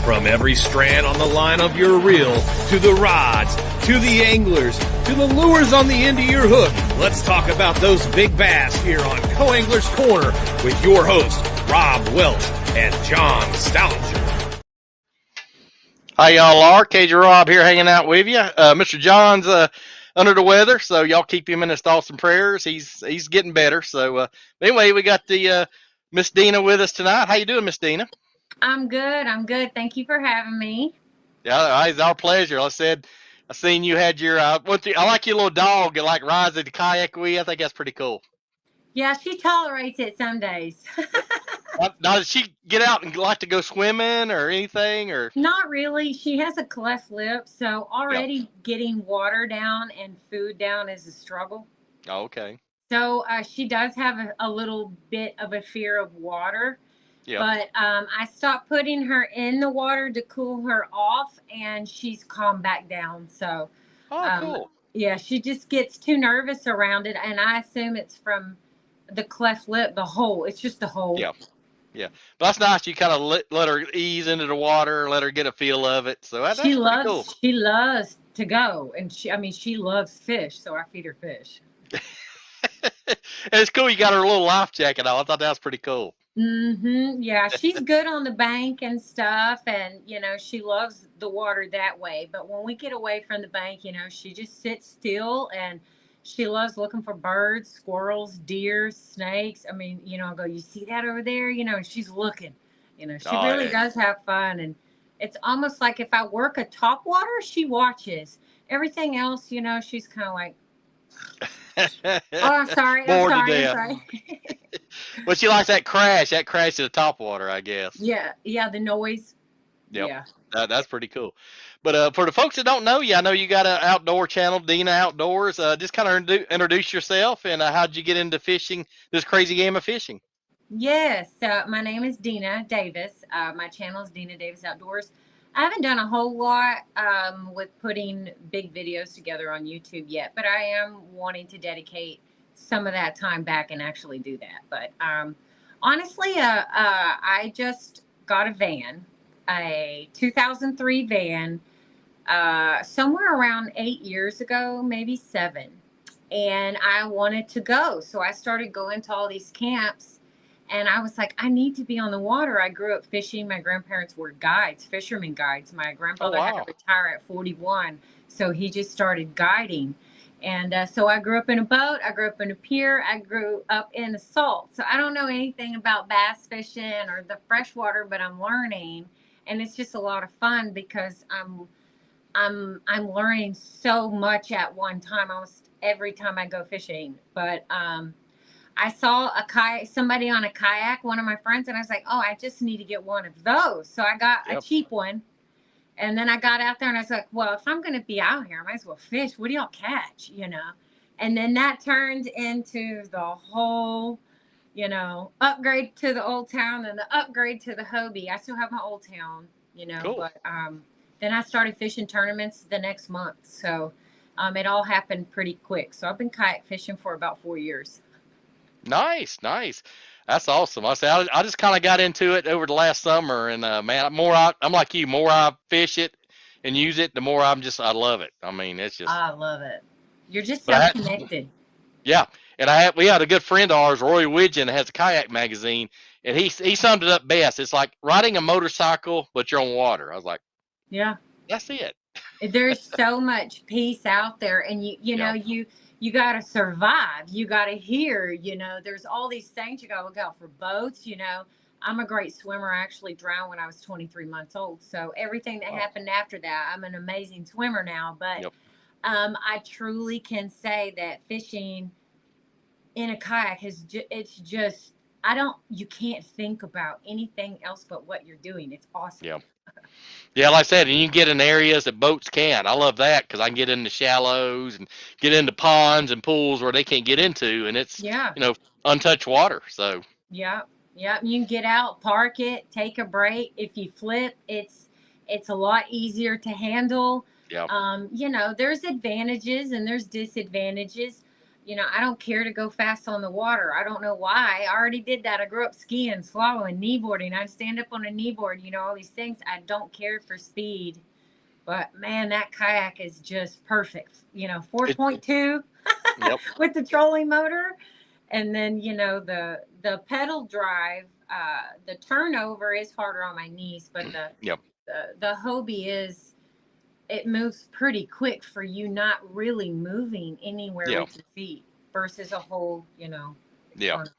From every strand on the line of your reel, to the rods, to the anglers, to the lures on the end of your hook, let's talk about those big bass here on Co-Angler's Corner with your hosts, Rob Welch and John Stoudinger. Hi, y'all are. Cajun Rob here hanging out with you. Mr. John's under the weather, so y'all keep him in his thoughts and prayers. He's getting better. So anyway, we got the Miss Dena with us tonight. How you doing, Miss Dena? I'm good. Thank you for having me. Yeah, it's our pleasure. I seen you had your I like your little dog that like rides the kayak with you. I think that's pretty cool. Yeah, she tolerates it some days. Now, does she get out and like to go swimming or anything? Or Not really. She has a cleft lip, so yeah. already getting water down and food down is a struggle. Oh, okay. So she does have a little bit of a fear of water. Yeah. But I stopped putting her in the water to cool her off, and she's calmed back down. So, Cool. yeah, she just gets too nervous around it, and I assume it's from the cleft lip, the hole. It's just the hole. Yeah. Yeah, but that's nice. You kind of let her ease into the water, let her get a feel of it. So that's pretty cool. She loves to go, and she loves fish. So I feed her fish. And it's cool. You got her little life jacket on. I thought that was pretty cool. Yeah, she's good on the bank and stuff, and she loves the water that way. But when we get away from the bank, she just sits still, and she loves looking for birds, squirrels, deer, snakes. I mean, I go, you see that over there? And she's looking. She really does have fun, and it's almost like if I work a top water, she watches. Everything else, she's kind of like, oh, I'm sorry. But she likes that crash at the top water, I guess. Yeah, the noise. Yep. Yeah. That's pretty cool. But for the folks that don't know you, I know you got an outdoor channel, Dena Outdoors. Just kind of introduce yourself and how'd you get into fishing, this crazy game of fishing? Yes, my name is Dena Davis. My channel is Dena Davis Outdoors. I haven't done a whole lot with putting big videos together on YouTube yet, but I am wanting to dedicate some of that time back and actually do that. But honestly, I just got a van, a 2003 van, somewhere around 8 years ago, maybe 7. And I wanted to go. So I started going to all these camps. And I was like, I need to be on the water. I grew up fishing. My grandparents were guides, fishermen guides. My grandfather had to retire at 41. So he just started guiding. And so I grew up in a boat. I grew up in a pier. I grew up in the salt. So I don't know anything about bass fishing or the freshwater, but I'm learning. And it's just a lot of fun because I'm learning so much at one time, almost every time I go fishing. But I saw somebody on a kayak, one of my friends, and I was like, oh, I just need to get one of those. So I got a cheap one. And then I got out there and I was like, well, if I'm going to be out here, I might as well fish. What do y'all catch? And then that turned into the whole, upgrade to the Old Town and the upgrade to the Hobie. I still have my Old Town, cool. But then I started fishing tournaments the next month. So it all happened pretty quick. So I've been kayak fishing for about 4 years. Nice. That's awesome. I just kind of got into it over the last summer, and man, I'm like you. More I fish it and use it, the more I love it. I mean, it's just. I love it. You're just so connected. Yeah, and we had a good friend of ours, Roy Widgeon, that has a kayak magazine, and he summed it up best. It's like riding a motorcycle, but you're on water. I was like, yeah, that's it. There's so much peace out there, and you got to survive. You got to hear, there's all these things you got to look out for. Boats, I'm a great swimmer. I actually drowned when I was 23 months old. So everything that happened after that, I'm an amazing swimmer now. But I truly can say that fishing in a kayak it's just, you can't think about anything else but what you're doing. It's awesome. Yeah. Yeah, like I said, and you can get in areas that boats can't. I love that because I can get into shallows and get into ponds and pools where they can't get into, and it's untouched water. So yeah, you can get out, park it, take a break. If you flip, it's a lot easier to handle. Yeah. There's advantages and there's disadvantages. I don't care to go fast on the water. I don't know why. I already did that. I grew up skiing, swallowing, kneeboarding. I'd stand up on a kneeboard, all these things. I don't care for speed. But man, that kayak is just perfect. It, 4.2 yep. with the trolling motor. And then, the pedal drive, the turnover is harder on my knees, but Yep. the Hobie it moves pretty quick for you not really moving anywhere Yeah. with your feet versus a whole, Yeah. turnover.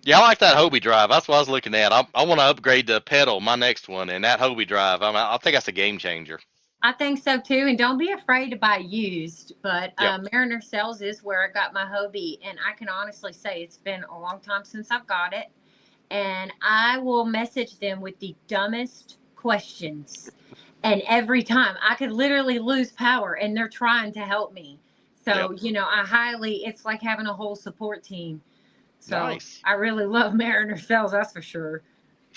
Yeah, I like that Hobie drive. That's what I was looking at. I want to upgrade the pedal, my next one, and that Hobie drive. I think that's a game changer. I think so too, and don't be afraid to buy used. But Yep. Mariner Sales is where I got my Hobie, and I can honestly say it's been a long time since I've got it. And I will message them with the dumbest questions, and every time I could literally lose power, and they're trying to help me. So Yep. it's like having a whole support team. So Nice. I really love Mariner Sales, that's for sure.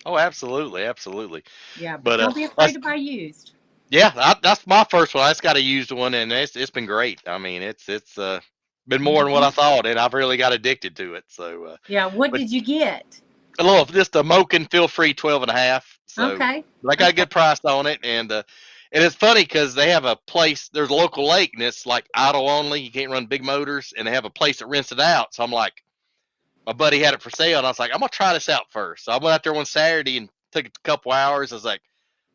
Oh, absolutely, absolutely. Yeah, but But don't be afraid to buy used. yeah, that's my first one. I just got a used one, and it's been great. I mean, it's been more than what I Mhm. thought, and I've really got addicted to it. So, Yeah, what but did you get? a little just a Moken feel free 12 and a half. So, Okay. but I got a Okay. good price on it, and it's funny because they have a place. There's a local lake, and it's like idle only. You can't run big motors, and they have a place that rents it out. So I'm like, my buddy had it for sale, and I was like, I'm gonna try this out first. So I went out there one Saturday and took a couple hours. I was like,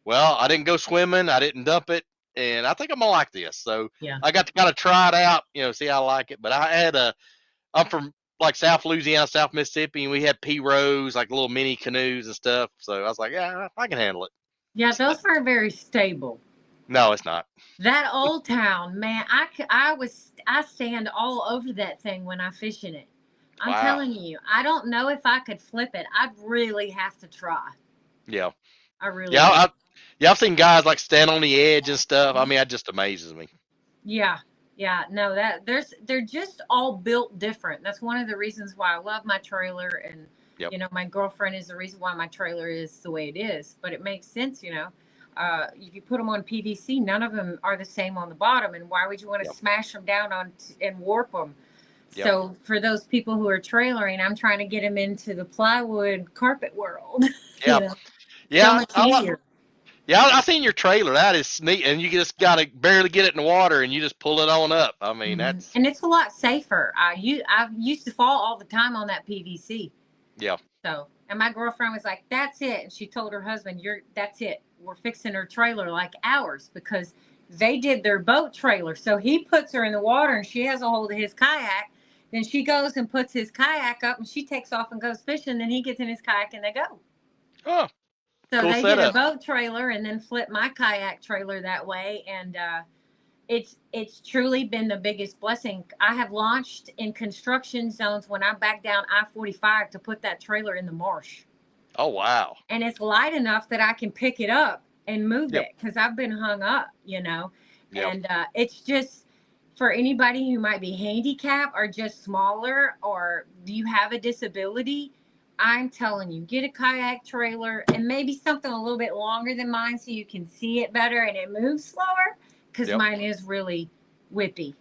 well, I didn't go swimming, I didn't dump it, and I think I'm gonna like this. So Yeah. I got to kind of try it out, see how I like it. But I'm from like South Louisiana, South Mississippi, and we had P-Rows, like little mini canoes and stuff. So I was like, yeah, I can handle it. Yeah, So, those aren't very stable. no, it's not. That Old Town, man, I stand all over that thing when I fish in it. I'm Wow. telling you, I don't know if I could flip it. I'd really have to try. Yeah. I really Yeah. would. Yeah. I've seen guys like stand on the edge and stuff. I mean, that just amazes me. Yeah. Yeah, no, they're just all built different. That's one of the reasons why I love my trailer, and Yep. my girlfriend is the reason why my trailer is the way it is. But it makes sense. If you put them on PVC, none of them are the same on the bottom, and why would you want to Yep. smash them down and warp them? Yep. So for those people who are trailering, I'm trying to get them into the plywood carpet world. Yeah. So Yeah. much easier. Yeah, I seen your trailer. That is neat, and you just gotta barely get it in the water, and you just pull it on up. I mean, that's And it's a lot safer. I used to fall all the time on that PVC. yeah, So, and my girlfriend was like, "That's it," and she told her husband, That's it. We're fixing her trailer like ours because they did their boat trailer. So he puts her in the water, and she has a hold of his kayak. Then she goes and puts his kayak up, and she takes off and goes fishing. Then he gets in his kayak, and they go. oh, So cool they did a setup. boat trailer, and then flipped my kayak trailer that way, and it's truly been the biggest blessing. I have launched in construction zones when I back down I-45 to put that trailer in the marsh. Oh wow. And it's light enough that I can pick it up and move Yep. it because I've been hung up, Yep. And it's just for anybody who might be handicapped or just smaller or you have a disability. I'm telling you, get a kayak trailer and maybe something a little bit longer than mine so you can see it better and it moves slower because Yep. mine is really whippy,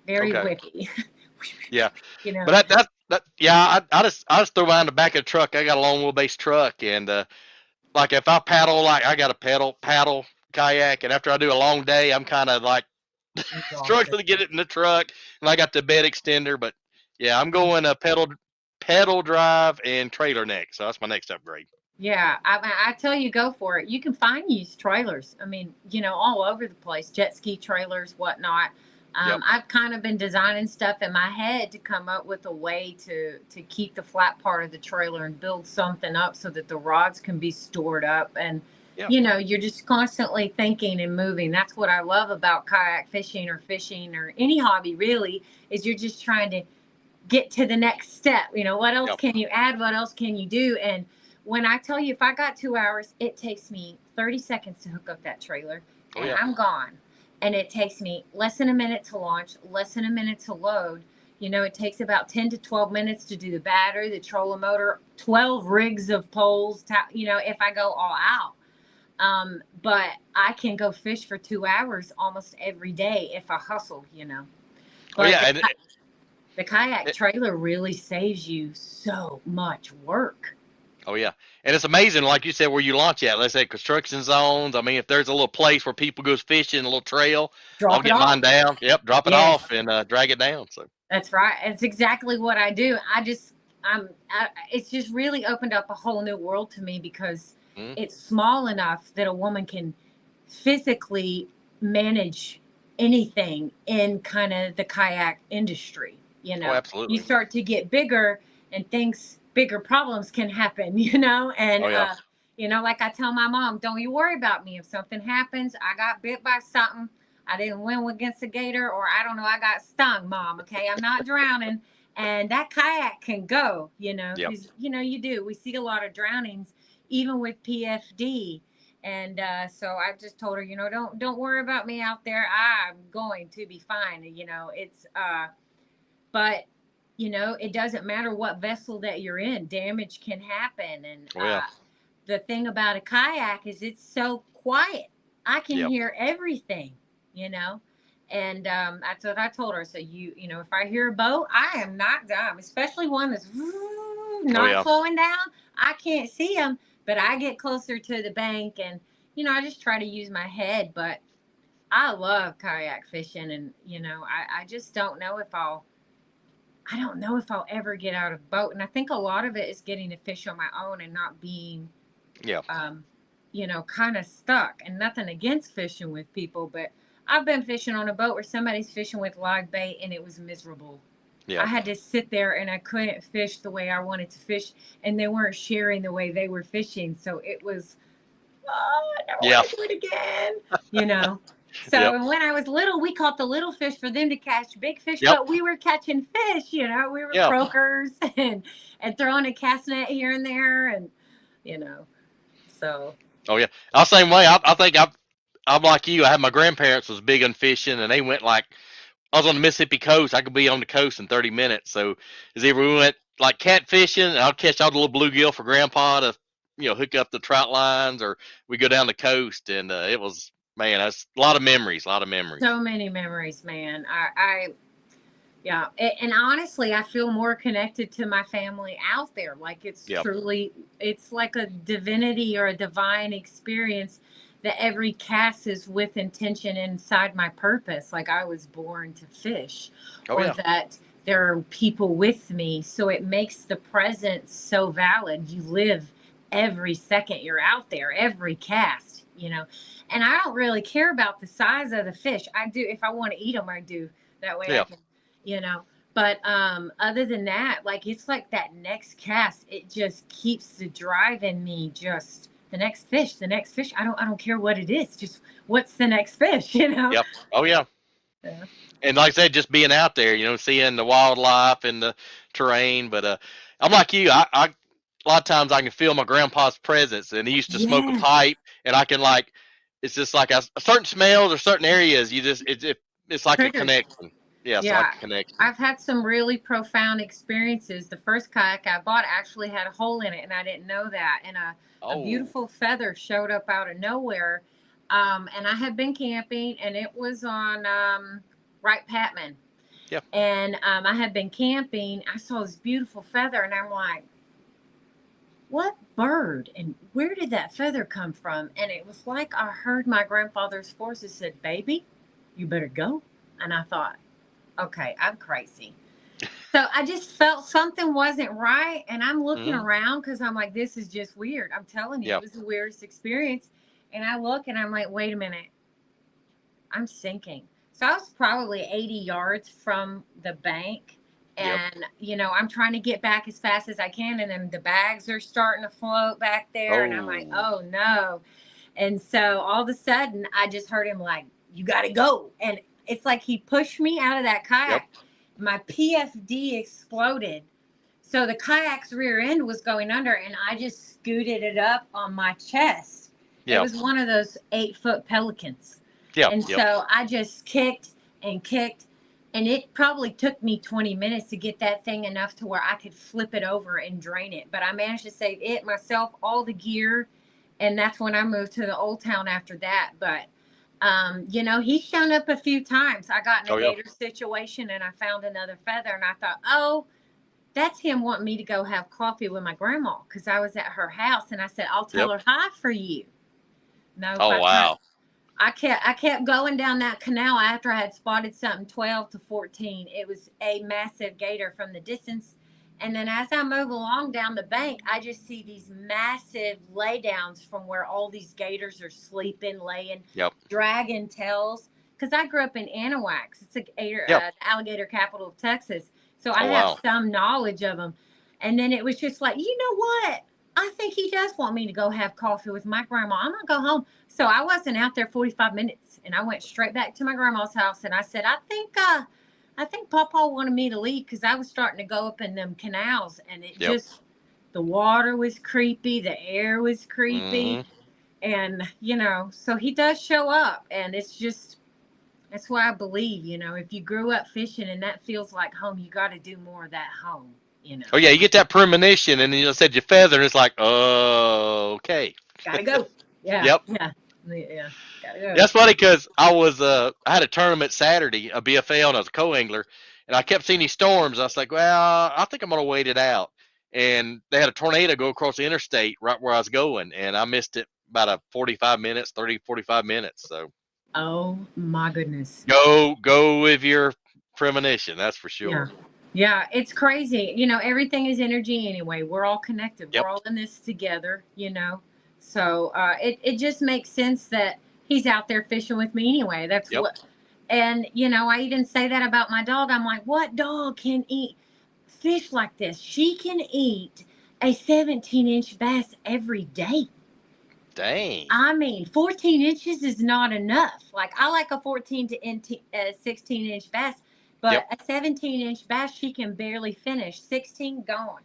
very Okay. whippy. Yeah. you know, But that yeah, I just throw mine in the back of the truck. I got a long wheelbase truck, and like if I paddle, like I got a paddle kayak, and after I do a long day, I'm kind of like exhausted. struggling to get it in the truck, and I got the bed extender. But yeah, I'm going a pedal drive and trailer next. So that's my next upgrade. Yeah, I tell you, go for it. You can find used trailers. I mean, all over the place, jet ski trailers, whatnot. Yep. I've kind of been designing stuff in my head to come up with a way to keep the flat part of the trailer and build something up so that the rods can be stored up. And, Yeah. you're just constantly thinking and moving. That's what I love about kayak fishing or any hobby, really, is you're just trying to get to the next step. What else Yep. can you add? What else can you do? And when I tell you, if I got 2 hours, it takes me 30 seconds to hook up that trailer Oh and yeah. I'm gone. And it takes me less than a minute to launch, less than a minute to load. It takes about 10 to 12 minutes to do the battery, the trolling motor, 12 rigs of poles, if I go all out. But I can go fish for 2 hours almost every day if I hustle. Oh But yeah. And The kayak trailer really saves you so much work. Oh yeah, and it's amazing, like you said, where you launch at. Let's say construction zones. I mean, if there's a little place where people goes fishing, a little trail, I'll Drop it get mine off. down. Yep, drop it Yes. off and drag it down. So That's right. It's exactly what I do. It's just really opened up a whole new world to me because it's small enough that a woman can physically manage anything in kind of the kayak industry. You oh, know, you absolutely. start to get bigger and bigger problems can happen, and, Oh yeah, like I tell my mom, don't you worry about me. If something happens, I got bit by something. I didn't win against a gator, or I don't know, I got stung, Mom. Okay, I'm not drowning, and that kayak can go. yep, Because you do. We see a lot of drownings, even with PFD, and so I just told her, don't worry about me out there. I'm going to be fine. But it doesn't matter what vessel that you're in. Damage can happen, and oh yeah, the thing about a kayak is it's so quiet. I can yep, hear everything, and that's what I told her. So if I hear a boat, I am not dumb, especially one that's oh not yeah, slowing down. I can't see them, but I get closer to the bank, and I just try to use my head. But I love kayak fishing, and I just don't know if I don't know if I'll ever get out of boat. And I think a lot of it is getting to fish on my own and not being yeah, kind of stuck. And nothing against fishing with people, but I've been fishing on a boat where somebody's fishing with live bait and it was miserable. I yeah, had to sit there and I couldn't fish the way I wanted to fish, and they weren't sharing the way they were fishing. So it was, oh, I never yeah, want to do it again. yep, So when I was little, we caught the little fish for them to catch big fish, yep, but we were catching fish, we were yeah. croakers and throwing a cast net here and there. And, you know, so Oh yeah, I was the same way. I think I'm like you. I had my grandparents was big on fishing, and they went like I was on the Mississippi coast. I could be on the coast in 30 minutes. So as either we went like catfishing, and I'll catch all the little bluegill for Grandpa to hook up the trout lines, or we go down the coast, and it was man, that's a lot of memories, a lot of memories. so many memories, man. Yeah. And honestly, I feel more connected to my family out there. Like Yep. it's like a divinity or a divine experience that every cast is with intention inside my purpose. Like I was born to fish, Oh or yeah. that there are people with me. So it makes the presence so valid. You live every second you're out there, every cast. And I don't really care about the size of the fish. I do, if I want to eat them, I do. That way I Yeah. can you know but other than that, like, it's like that next cast, it just keeps the drive in me. Just the next fish. I don't care what it is, just what's the next fish. Yep. Oh yeah. Yeah. And like I said, just being out there, seeing the wildlife and the terrain. But I'm like you. I a lot of times I can feel my grandpa's presence, and he used to smoke a Yes. pipe, and I can like, it's just like certain smells or certain areas. You just it's like a Triggers. connection. Yeah, it's like Yeah, a connection. I've had some really profound experiences. The first kayak I bought actually had a hole in it, and I didn't know that. And a Oh, beautiful feather showed up out of nowhere. And I had been camping, and it was on Wright Patman. yeah, And I had been camping. I saw this beautiful feather, and I'm like, what bird? And where did that feather come from? And it was like I heard my grandfather's voice said, baby, you better go. And I thought, okay, I'm crazy. So I just felt something wasn't right. And I'm looking hmm, around because I'm like, this is just weird. I'm telling you, yeah, it was the weirdest experience. And I look and I'm like, wait a minute, I'm sinking. So I was probably 80 yards from the bank. yep, And, I'm trying to get back as fast as I can. And then the bags are starting to float back there. And I'm like, oh, oh no. And so all of a sudden, I just heard him like, you got to go. And it's like he pushed me out of that yep, kayak. My PFD exploded. So the kayak's rear end was going under, and I just scooted it up on my chest. It yep, was one of those 8-foot pelicans. yep, And yep, so I just kicked and kicked. And it probably took me 20 minutes to get that thing enough to where I could flip it over and drain it. But I managed to save it, myself, all the gear. And that's when I moved to the old town after that. But You know, he's shown up a few times. I got in Oh a yeah. gator situation and I found another feather and I thought, oh, that's him wanting me to go have coffee with my grandma because I was at her house and I said, I'll tell Yep. her hi for you. No, Oh by the time wow. I kept going down that canal after I had spotted something 12 to 14. It was a massive gator from the distance. And then as I move along down the bank, I just see these massive laydowns from where all these gators are sleeping, laying, Yep. dragging tails. Because I grew up in Anahuac. It's a gator, Yep. alligator capital of Texas. So I Oh have wow. some knowledge of them. And then it was just like, you know what? I think he does want me to go have coffee with my grandma. I'm going to go home. So I wasn't out there 45 minutes and I went straight back to my grandma's house and I said, I think Papa wanted me to leave because I was starting to go up in them canals and it Yep. just, the water was creepy, the air was Hmm. creepy. And, you know, so he does show up and it's just, that's why I believe, you know, if you grew up fishing and that feels like home, you got to do more of that home, you know. Oh yeah, you get that premonition, and then you said your feather, and it's like, oh, okay. Gotta go. Yeah, Yep. yeah, yeah. Gotta go. That's funny because I had a tournament Saturday, a BFL, and I was a co-angler, and I kept seeing these storms. I was like, well, I think I'm gonna wait it out. And they had a tornado go across the interstate right where I was going, and I missed it about a 45 minutes, 30, 45 minutes. So Oh my goodness. go with your premonition, that's for Yeah. sure. Yeah, it's crazy. You know, everything is energy anyway. We're all connected. Yep. We're all in this together, you know. So it just makes sense that he's out there fishing with me anyway. That's Yep. what, and, you know, I even say that about my dog. I'm like, what dog can eat fish like this? She can eat a 17-inch bass every day. Dang. I mean, 14 inches is not enough. Like, I like a 16-inch bass, Yep. but a 17-inch bass, she can barely finish. 16 gone.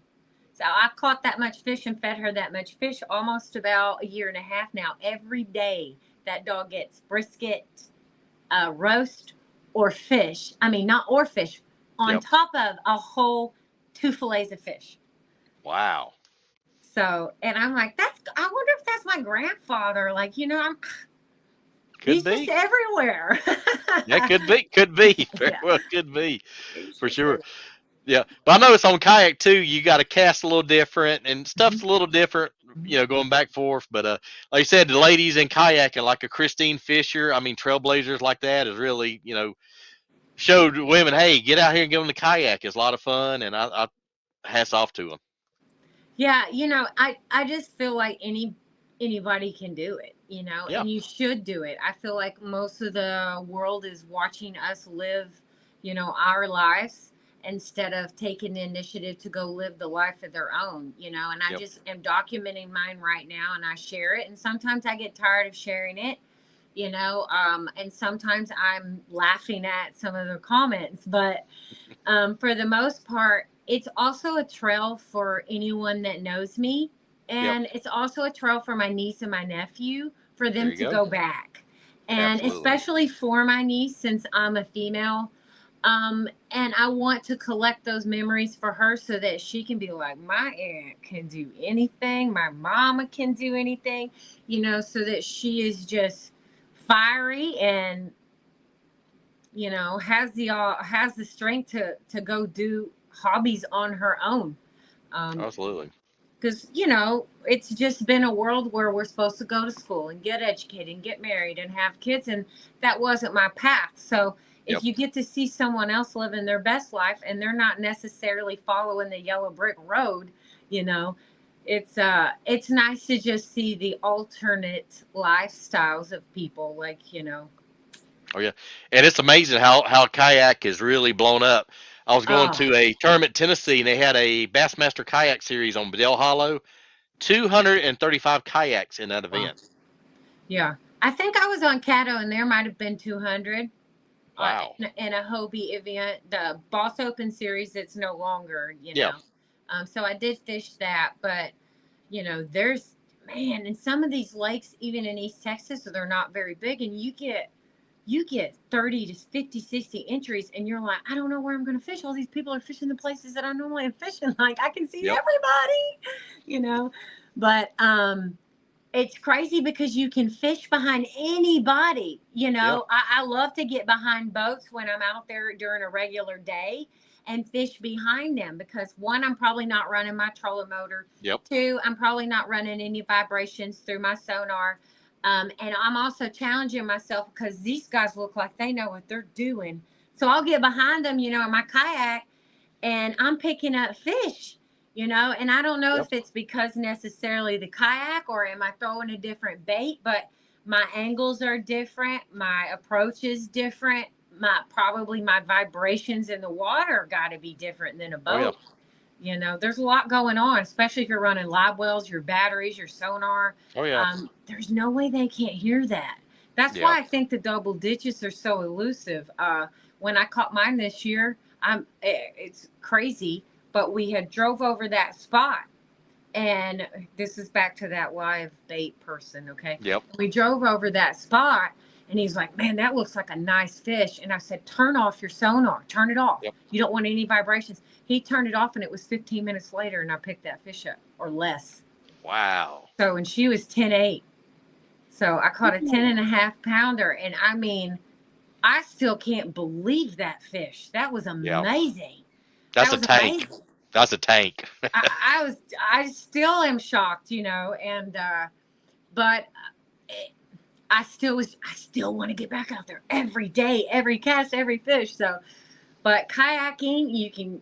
So I caught that much fish and fed her that much fish almost about a year and a half now. Every day that dog gets brisket, roast, or fish. I mean, not or fish, on Yep. top of a whole 2 fillets of fish. Wow. So, and I'm like, I wonder if that's my grandfather. Like, you know, Could he's just be. everywhere. Yeah, could be. Could be. Very Yeah, well could be. he's For just sure. everywhere. Yeah, but I noticed on kayak too, you got to cast a little different, and stuff's a Mhm, little different, mhm. going back and forth. But like you said, the ladies in kayaking, like a Christine Fisher, I mean, trailblazers like that, is really, showed women, hey, get out here and get on the kayak. It's a lot of fun, and I hats off to them. Yeah, you know, I just feel like anybody can do it, you know, Yeah. and you should do it. I feel like most of the world is watching us live, you know, our lives instead of taking the initiative to go live the life of their own, you know, and I Yep. just am documenting mine right now and I share it and sometimes I get tired of sharing it, you know, and sometimes I'm laughing at some of the comments, but for the most part, it's also a trail for anyone that knows me. Yep. And it's also a trail for my niece and my nephew for There them you to go. go back. And Absolutely. especially for my niece, since I'm a female. And I want to collect those memories for her so that she can be like, my aunt can do anything, my mama can do anything, you know, so that she is just fiery and you know has the strength to go do hobbies on her own Absolutely. because you know it's just been a world where we're supposed to go to school and get educated and get married and have kids and that wasn't my path. So if Yep. you get to see someone else living their best life and they're not necessarily following the yellow brick road, you know, it's nice to just see the alternate lifestyles of people, like, you know. Oh yeah, and it's amazing how kayak is really blown up. I was going Oh, to a tournament in Tennessee, and they had a Bassmaster kayak series on Bedell Hollow. 235 kayaks in that wow. event. Yeah. I think I was on Caddo and there might have been 200 Wow. in a Hobie event, the Boss Open series. It's no longer, you Yeah. know. So I did fish that, but, you know, there's, man, in some of these lakes, even in East Texas, they're not very big and you get 30 to 50, 60 entries and you're like, I don't know where I'm going to fish. All these people are fishing the places that I normally am fishing. Like I can see Yep. everybody, you know, but, It's crazy because you can fish behind anybody. You Yeah. know, I love to get behind boats when I'm out there during a regular day and fish behind them because one, I'm probably not running my trolling motor. Yep. Two, I'm probably not running any vibrations through my sonar. And I'm also challenging myself because these guys look like they know what they're doing. So I'll get behind them, you know, in my kayak and I'm picking up fish, you know, and I don't know Yep. if it's because necessarily the kayak or am I throwing a different bait, but my angles are different, my approach is different, my vibrations in the water got to be different than a Oh yeah. boat. You know, there's a lot going on, especially if you're running live wells, your batteries, your sonar. Oh yeah. There's no way they can't hear that. That's Yeah. why I think the double ditches are so elusive. When I caught mine this year, it's crazy, but we had drove over that spot, and this is back to that live bait person. Okay, Yep. we drove over that spot, and he's like, "Man, that looks like a nice fish." And I said, "Turn off your sonar. Turn it off. Yep. You don't want any vibrations." He turned it off, and it was 15 minutes later, and I picked that fish up, or less. Wow. So, and she was 10.8. So I caught a 10.5 pounder, and I mean, I still can't believe that fish. That was Yeah. amazing. That's That a was tank. amazing. That's a tank. I still am shocked, you know, and but I still want to get back out there every day, every cast, every fish. So, but kayaking,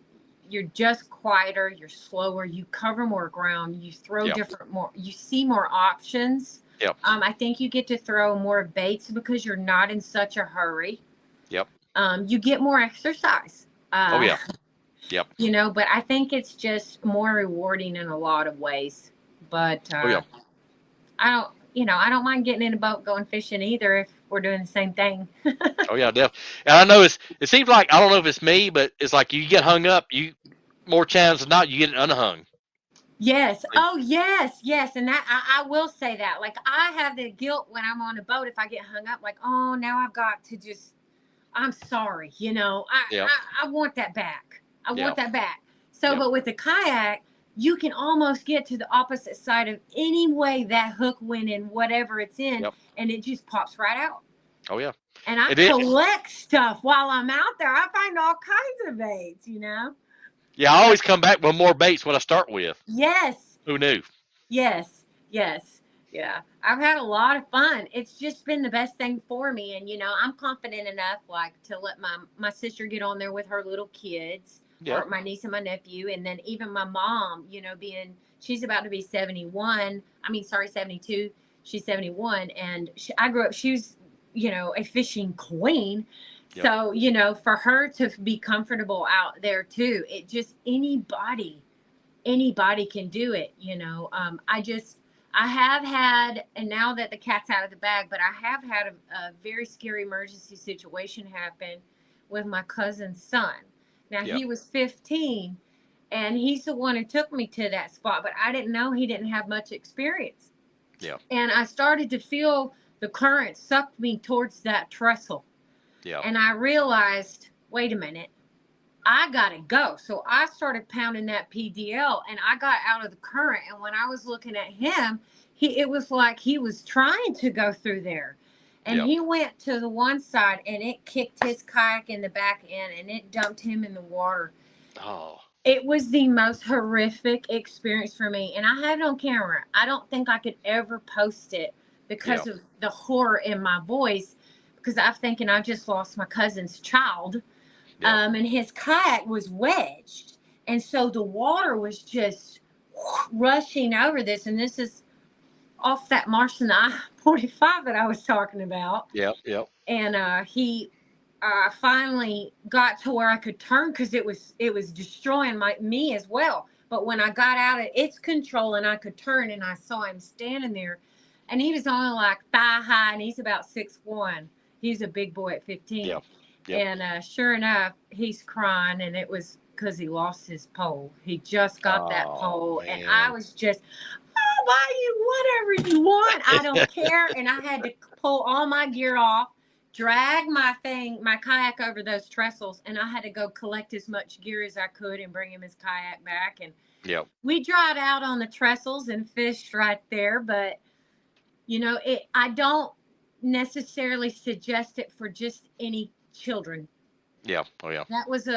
you're just quieter, you're slower, you cover more ground, you throw Yep. you see more options. Yep. I think you get to throw more baits because you're not in such a hurry. Yep. You get more exercise. Oh yeah. Yep. You know, but I think it's just more rewarding in a lot of ways. But Oh yeah. I don't mind getting in a boat going fishing either if we're doing the same thing. Oh yeah, definitely. And I know it seems like I don't know if it's me, but it's like you get hung up, you more chance than not you get unhung. Yes. Like, Oh, yes. Yes. And that I will say that. Like I have the guilt when I'm on a boat if I get hung up. Like, oh, now I've got to just. I'm sorry. You know, yeah. I want that back. I Yeah. want that back. So, Yep. but with the kayak, you can almost get to the opposite side of any way that hook went in, whatever it's in, Yep. and it just pops right out. Oh yeah. And I It is. collect stuff while I'm out there. I find all kinds of baits. You know. Yeah, I always come back with more baits what I start with. Yes. Who knew? Yes, yes, yeah. I've had a lot of fun. It's just been the best thing for me, and you know, I'm confident enough, like, to let my sister get on there with her little kids, Yep. or my niece and my nephew, and then even my mom. You know, being she's about to be 71. I mean, sorry, 72. She's 71, and I grew up. She was, you know, a fishing queen. Yep. So, you know, for her to be comfortable out there too, it just anybody can do it, you know. I have had, and now that the cat's out of the bag, but I have had a very scary emergency situation happen with my cousin's son. Now Yep. he was 15 and he's the one who took me to that spot, but I didn't know he didn't have much experience. Yeah. And I started to feel the current suck me towards that trestle. Yeah. And I realized, wait a minute, I gotta go. So I started pounding that PDL and I got out of the current. And when I was looking at him, it was like he was trying to go through there. And Yep. he went to the one side and it kicked his kayak in the back end and it dumped him in the water. Oh. It was the most horrific experience for me. And I have it on camera. I don't think I could ever post it because of the horror in my voice. Because I'm thinking I just lost my cousin's child. Yep. And his kayak was wedged. And so the water was just rushing over this. And this is off that Martian I-45 that I was talking about. Yep. Yep. And he finally got to where I could turn because it was destroying me as well. But when I got out of its control and I could turn and I saw him standing there, and he was only like thigh high and he's about 6'1". He's a big boy at 15. Yep. Yep. And sure enough, he's crying, and it was because he lost his pole. He just got that pole, man. and I was just, I'll buy you whatever you want. I don't care. And I had to pull all my gear off, drag my kayak over those trestles, and I had to go collect as much gear as I could and bring him his kayak back. And Yep. we dried out on the trestles and fished right there, but I don't necessarily suggest it for just any children. Yeah. Oh yeah. That was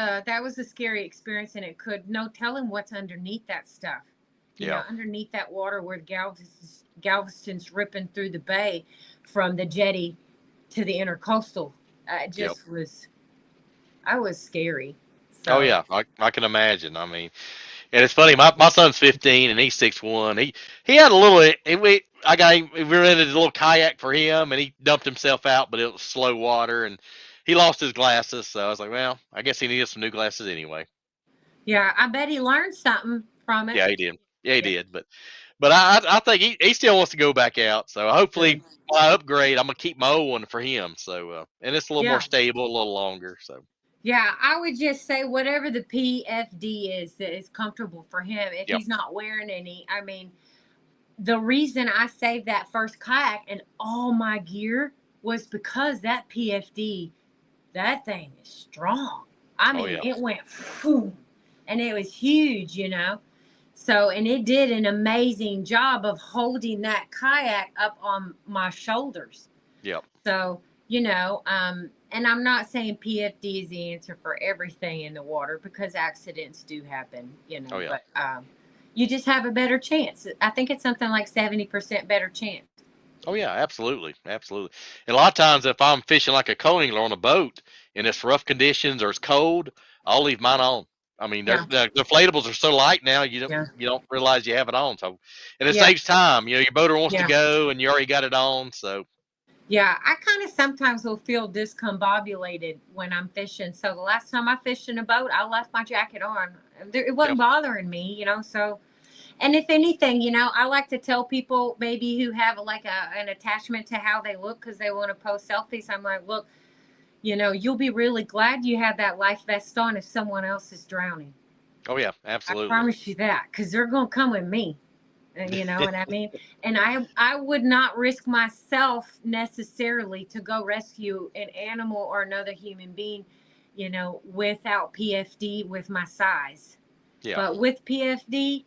a scary experience, and it could no telling what's underneath that stuff. Yeah. Underneath that water where Galveston's ripping through the bay from the jetty to the intercoastal. It Yep. just was. I was scary. Oh So yeah. I can imagine. I mean, and it's funny. My son's 15 and he's 6'1". He had a little. I got him. We rented a little kayak for him, and he dumped himself out, but it was slow water, and he lost his glasses. So I was like, well, I guess he needed some new glasses anyway. yeah, I bet he learned something from it. Yeah, he did. Yeah, he Yeah, did. But I think he still wants to go back out. So good. hopefully, my upgrade, I'm gonna keep my old one for him. So and it's a little more Yeah. stable, a little longer. So Yeah, I would just say whatever the PFD is that is comfortable for him. If yep. he's not wearing any, I mean, the reason I saved that first kayak and all my gear was because that PFD, that thing is strong. I Oh mean, yeah. it went, phew, and it was huge. So, and it did an amazing job of holding that kayak up on my shoulders. Yep. So, and I'm not saying PFD is the answer for everything in the water because accidents do happen, Oh yeah. but you just have a better chance. I think it's something like 70% better chance. Oh yeah, absolutely, absolutely. And a lot of times, if I'm fishing like a cone angler on a boat and it's rough conditions or it's cold, I'll leave mine on. I mean, Yeah, the inflatables are so light now, yeah, you don't realize you have it on. So, and it yeah, saves time. Your boater wants to yeah. go and you already got it on. So, Yeah, I kind of sometimes will feel discombobulated when I'm fishing. So the last time I fished in a boat, I left my jacket on. It yep, wasn't bothering me. So, and if anything, I like to tell people maybe who have like an attachment to how they look because they want to post selfies. I'm like, look, you'll be really glad you had that life vest on if someone else is drowning. oh yeah, I absolutely. promise you that because they're gonna come with me. You know what I mean? And I would not risk myself necessarily to go rescue an animal or another human being, without PFD with my size. Yeah. But with PFD,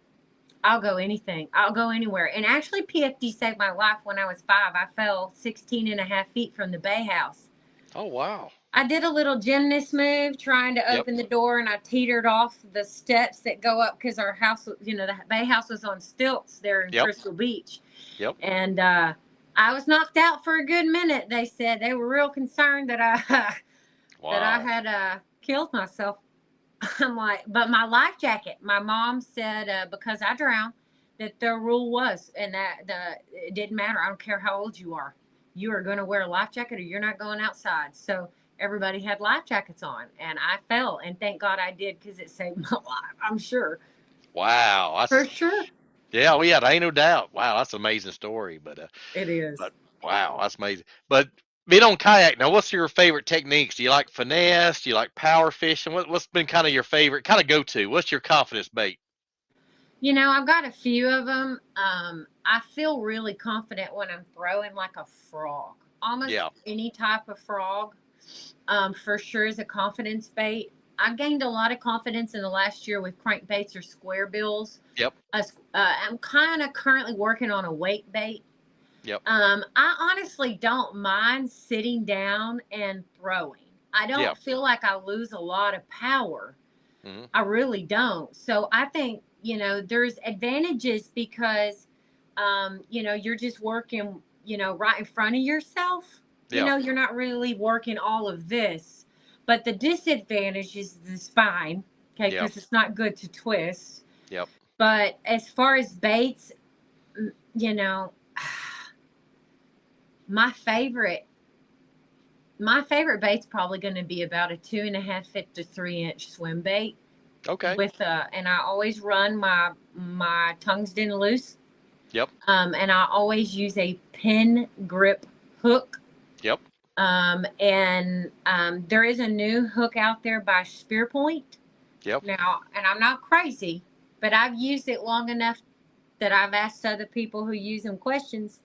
I'll go anything. I'll go anywhere. And actually, PFD saved my life when I was 5. I fell 16 and a half feet from the bay house. Oh wow. I did a little gymnast move trying to Yep. open the door, and I teetered off the steps that go up because our house, the bay house was on stilts there in Yep. Crystal Beach. Yep. And I was knocked out for a good minute. They said they were real concerned that I that I Wow. had killed myself. I'm like, but my life jacket. My mom said because I drowned, that the rule was, and that it didn't matter. I don't care how old you are going to wear a life jacket or you're not going outside. So everybody had life jackets on, and I fell, and thank God I did because it saved my life. I'm sure, Wow. for That's sure, yeah. Well, yeah. Ain't no doubt. Wow. That's an amazing story. it is. But wow, that's amazing. But being on kayak now, what's your favorite techniques? Do you like finesse? Do you like power fishing? What's been kind of your favorite kind of go to? What's your confidence bait? I've got a few of them. I feel really confident when I'm throwing like a frog, almost Yeah. any type of frog. For sure is a confidence bait. I gained a lot of confidence in the last year with crankbaits or square bills. Yep. I'm kind of currently working on a wake bait. Yep. I honestly don't mind sitting down and throwing. I Yeah. don't feel like I lose a lot of power. Hmm. I really don't. So I think, there's advantages because, you're just working, right in front of yourself. Yeah. You're not really working all of this. But the disadvantage is the spine, okay, Yeah. because it's not good to twist. Yep. But as far as baits, mm, you know, my favorite my favorite bait's probably going to be about a 2.5 foot to 3 inch swim bait Okay. with and I always run my tungsten loose. Yep. And I always use a pin grip hook. Yep. And there is a new hook out there by Spearpoint Yep. now, and I'm not crazy, but I've used it long enough that I've asked other people who use them questions,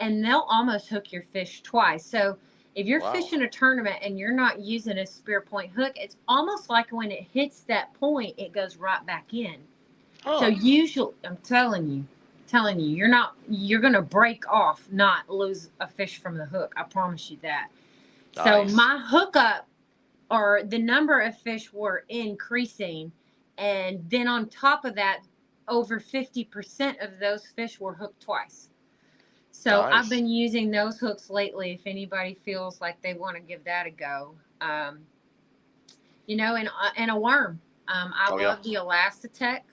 and they'll almost hook your fish twice. So if you're Wow. fishing a tournament and you're not using a Spearpoint hook, it's almost like when it hits that point, it goes right back in. So Huh. usually, I'm telling you. telling you, you're going to break off, not lose a fish from the hook. I promise you that. So Nice. my hookup, or the number of fish, were increasing. And then on top of that, over 50% of those fish were hooked twice. So I've Nice. been using those hooks lately. If anybody feels like they want to give that a go, and a worm. I Oh yeah. love the Elastic.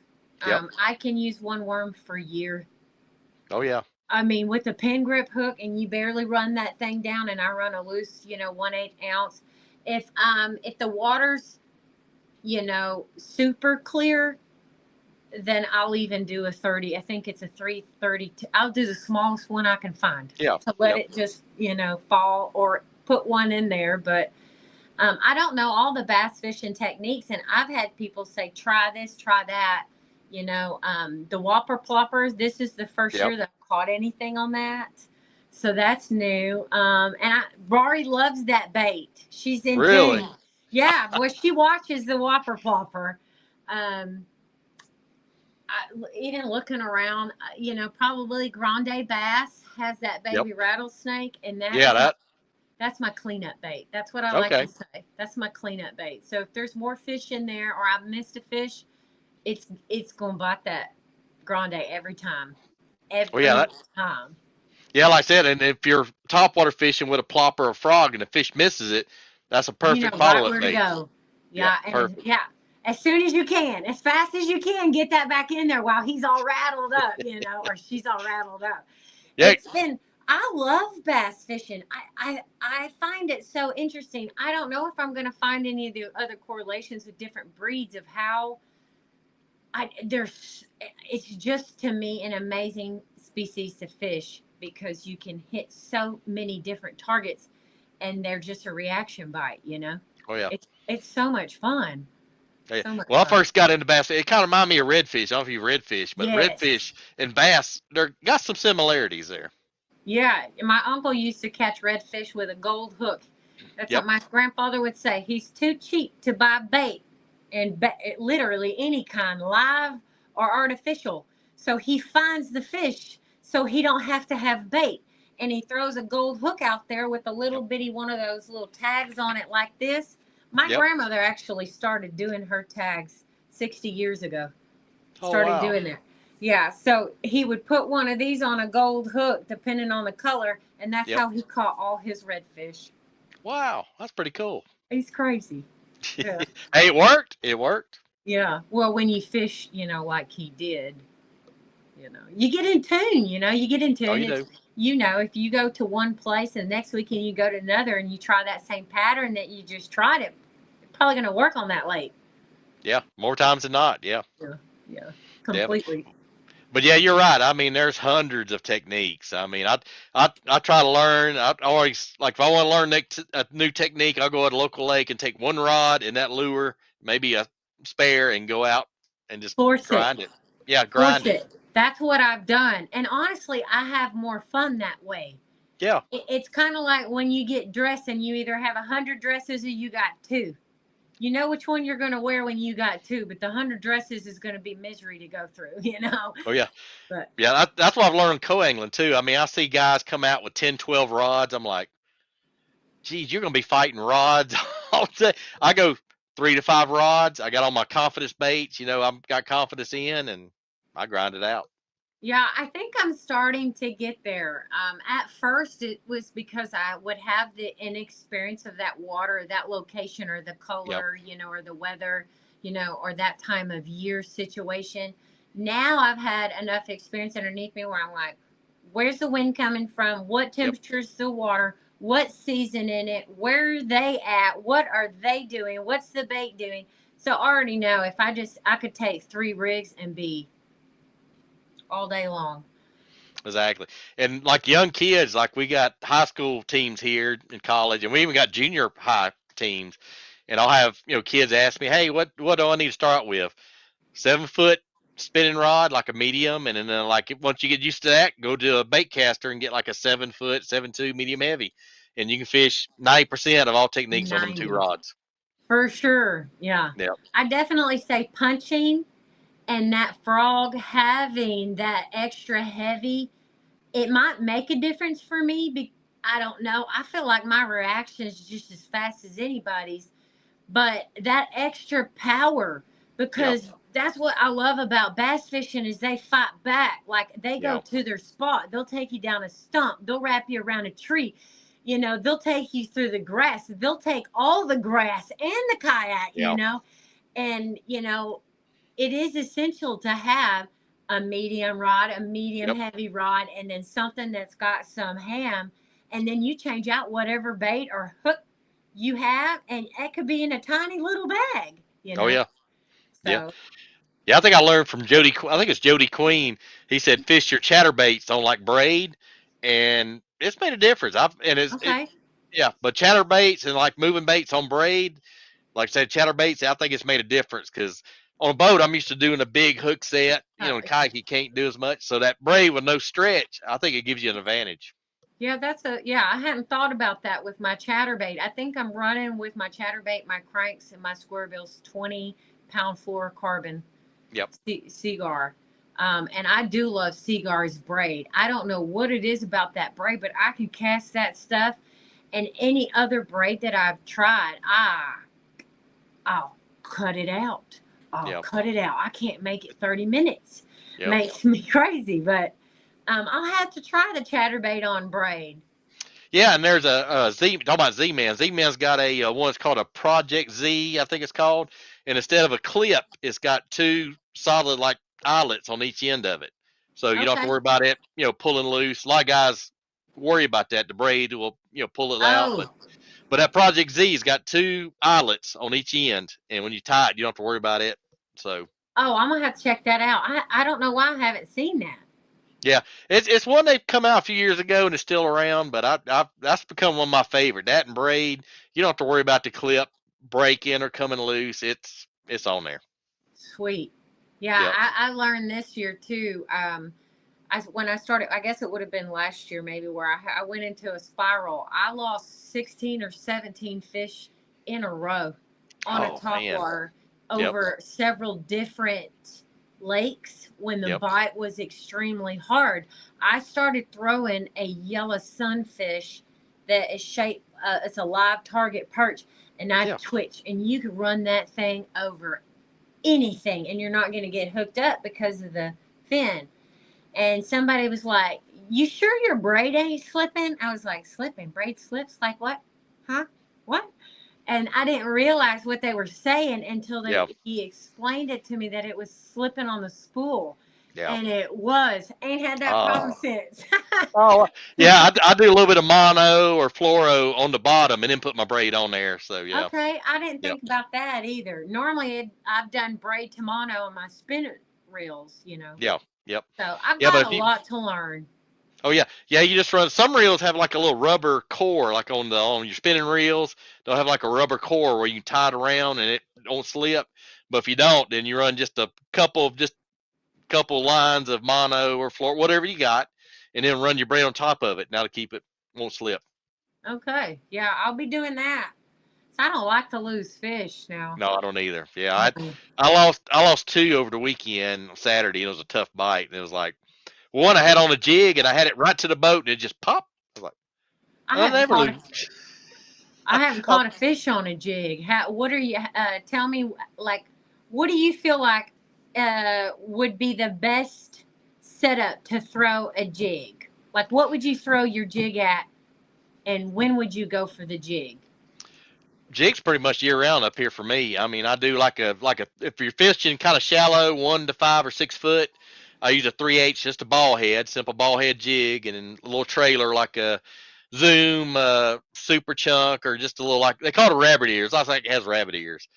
Yep. I can use one worm for a year. Oh yeah. I mean, with a pin grip hook, and you barely run that thing down, and I run a loose, 1/8 ounce. If the water's, super clear, then I'll even do a 30. I think it's a 330. I'll do the smallest one I can find Yeah. to let Yep. it just, fall, or put one in there. But I don't know all the bass fishing techniques, and I've had people say, try this, try that. The Whopper Ploppers, this is the first Yep. year that I've caught anything on that. So that's new. Rory loves that bait. She's in Really? tune. Yeah, well, she watches the Whopper Plopper. Um, Even looking around, probably Grande Bass has that Yep. baby rattlesnake, and Yeah. that's my cleanup bait. That's what I like to Okay. say. That's my cleanup bait. So if there's more fish in there, or I've missed a fish, it's gonna bite that Grande every time. Well, yeah. Every time. Yeah. Like I said, and if you're topwater fishing with a plopper or a frog, and the fish misses it, that's a You know perfect right follow-up where to bait. go. Yep. Yeah, Perfect. as soon as you can, as fast as you can, get that back in there while he's all rattled up, or she's all rattled up. Yeah. I love bass fishing. I find it so interesting. I don't know if I'm going to find any of the other correlations with different breeds of how it's just, to me, an amazing species to fish, because you can hit so many different targets, and they're just a reaction bite. Oh yeah. It's so much fun. Yeah. So much Well, I fun. first got into bass. It kind of reminded me of redfish. I don't know if you redfish, but Yes. redfish and bass, they're got some similarities there. Yeah, my uncle used to catch redfish with a gold hook. That's what Yep. my grandfather would say. He's too cheap to buy bait, and literally any kind, live or artificial. So he finds the fish, so he don't have to have bait, and he throws a gold hook out there with a little Yep. bitty one of those little tags on it like this. My Yep. grandmother actually started doing her tags 60 years ago. Oh Started wow. doing that. Yeah, so he would put one of these on a gold hook, depending on the color, and that's Yep. how he caught all his redfish. Wow. That's pretty cool. He's crazy. Yeah. Hey, it worked. It worked. Yeah. Well, when you fish, like he did, you get in tune, you get in Oh, tune. you do. If you go to one place and next weekend you go to another, and you try that same pattern that you just tried, it's probably going to work on that lake. Yeah. More times than not. Yeah. Yeah. Yeah. Definitely. Completely. But yeah, you're right. I mean, there's hundreds of techniques. I mean, I try to learn. I always like, if I want to learn a new technique, I'll go at a local lake and take one rod and that lure, maybe a spare, and go out and just Force it. grind it. Yeah, Force grind it. it. That's what I've done. And honestly, I have more fun that way. Yeah. It's kind of like when you get dressed, and you either have 100 dresses or you got two. You know which one you're going to wear when you got two, but the 100 dresses is going to be misery to go through. Oh yeah. But Yeah, that's what I've learned co-angling too. I mean, I see guys come out with 10, 12 rods. I'm like, geez, you're going to be fighting rods all day. I go 3 to 5 rods. I got all my confidence baits, I've got confidence in, and I grind it out. yeah, I think I'm starting to get there. At first, it was because I would have the inexperience of that water, that location, or the Yep. color, or the weather, or that time of year situation. Now I've had enough experience underneath me where I'm like, where's the wind coming from? What Yep. temperature is the water? What season in it? Where are they at? What are they doing? What's the bait doing? So I already know, if I could take 3 rigs and be all day long. Exactly. And like young kids, like we got high school teams here in college, and we even got junior high teams. And I'll have, kids ask me, hey, what do I need to start with? 7-foot spinning rod, like a medium, and then like once you get used to that, go to a bait caster and get like a 7-foot, 7.2 medium heavy, and you can fish 90% of all techniques on them 2 90. rods. For sure. Yeah. Yep. I definitely say punching and that frog having that extra heavy, it might make a difference for me. I don't know. I feel like my reaction is just as fast as anybody's, but that extra power, Yep. because that's what I love about bass fishing is they fight back. Like they go Yep. to their spot. They'll take you down a stump. They'll wrap you around a tree. They'll take you through the grass. They'll take all the grass and the kayak, Yep. and it is essential to have a medium rod, a medium Yep. heavy rod, and then something that's got some ham. And then you change out whatever bait or hook you have, and it could be in a tiny little bag, Oh yeah. Yeah. So, Yeah. I think I learned from Jody. I think it's Jody Queen. He said fish your chatterbaits on like braid, and it's made a difference. It. okay. Yeah, but chatterbaits and like moving baits on braid, like I said, chatterbaits. I think it's made a difference because on a boat I'm used to doing a big hook set. In kayak you can't do as much, so that braid with no stretch, I think it gives you an advantage. Yeah, I hadn't thought about that with my chatterbait. I think I'm running with my chatterbait, my cranks, and my square bills 20-pound fluorocarbon Yep. Seagar. And I do love Seagar's braid. I don't know what it is about that braid, but I can cast that stuff. And any other braid that I've tried, I'll cut it out. I'll Yep. cut it out. I can't make it 30 minutes. Yep. Makes me crazy, but I'll have to try the chatterbait on braid. Yeah, and there's a Z. Talking about Z-Man. Z-Man's got a one. It's called a Project Z, I think it's called. And instead of a clip, it's got two solid like eyelets on each end of it, so you don't have to Okay. worry about it, pulling loose. A lot of guys worry about that. The braid will, pull it out, Oh, but that Project Z's got two eyelets on each end, and when you tie it, you don't have to worry about it. So I'm gonna have to check that out. I don't know why I haven't seen that. yeah, it's one they've come out a few years ago and it's still around, but I that's become one of my favorite. That and braid, you don't have to worry about the clip breaking or coming loose. It's on there. Sweet. Yeah, Yep. I learned this year too. When I started, I guess it would have been last year maybe, where I went into a spiral. I lost 16 or 17 fish in a row on a Oh top man. water Yep. over several different lakes when the Yep. bite was extremely hard. I started throwing a yellow sunfish that is shaped, it's a live target perch, and I Yeah. twitch, and you can run that thing over anything and you're not going to get hooked up because of the fin. And somebody was like, "You sure your braid ain't slipping?" I was like, "Slipping? Braid slips? Like what? Huh? What?" And I didn't realize what they were saying until Yeah. he explained it to me, that it was slipping on the spool. Yeah. And it was. Ain't had that problem Oh. since. Oh. Yeah. I do a little bit of mono or fluoro on the bottom and then put my braid on there. So yeah. Okay, I didn't Yep. think about that either. Normally, I've done braid to mono on my spinner reels. Yeah. Yep. So I've Yeah. But got if a you lot to learn. Oh yeah, yeah. You just run. Some reels have like a little rubber core, like on your spinning reels. They'll have like a rubber core where you can tie it around and it don't slip. But if you don't, then you run just couple lines of mono or floor, whatever you got, and then run your braid on top of it. Now to keep it won't slip. Okay, yeah, I'll be doing that. So I don't like to lose fish now. No, I don't either. Yeah, Mm. I lost two over the weekend on Saturday. And it was a tough bite, and it was like one I had on a jig and I had it right to the boat and it just popped. I was like, I I haven't never caught a, lose. I haven't caught a fish on a jig. What are you? Tell me, like, what do you feel like would be the best setup to throw a jig? Like, what would you throw your jig at, and when would you go for the jig? Jig's pretty much year round up here for me. I mean, I do like a if you're fishing kind of shallow, 1 to 5 or 6 foot, I use a 3/8, just a ball head, simple ball head jig, and then a little trailer like a Zoom super chunk or just a little like they call it rabbit ears. I think it has rabbit ears,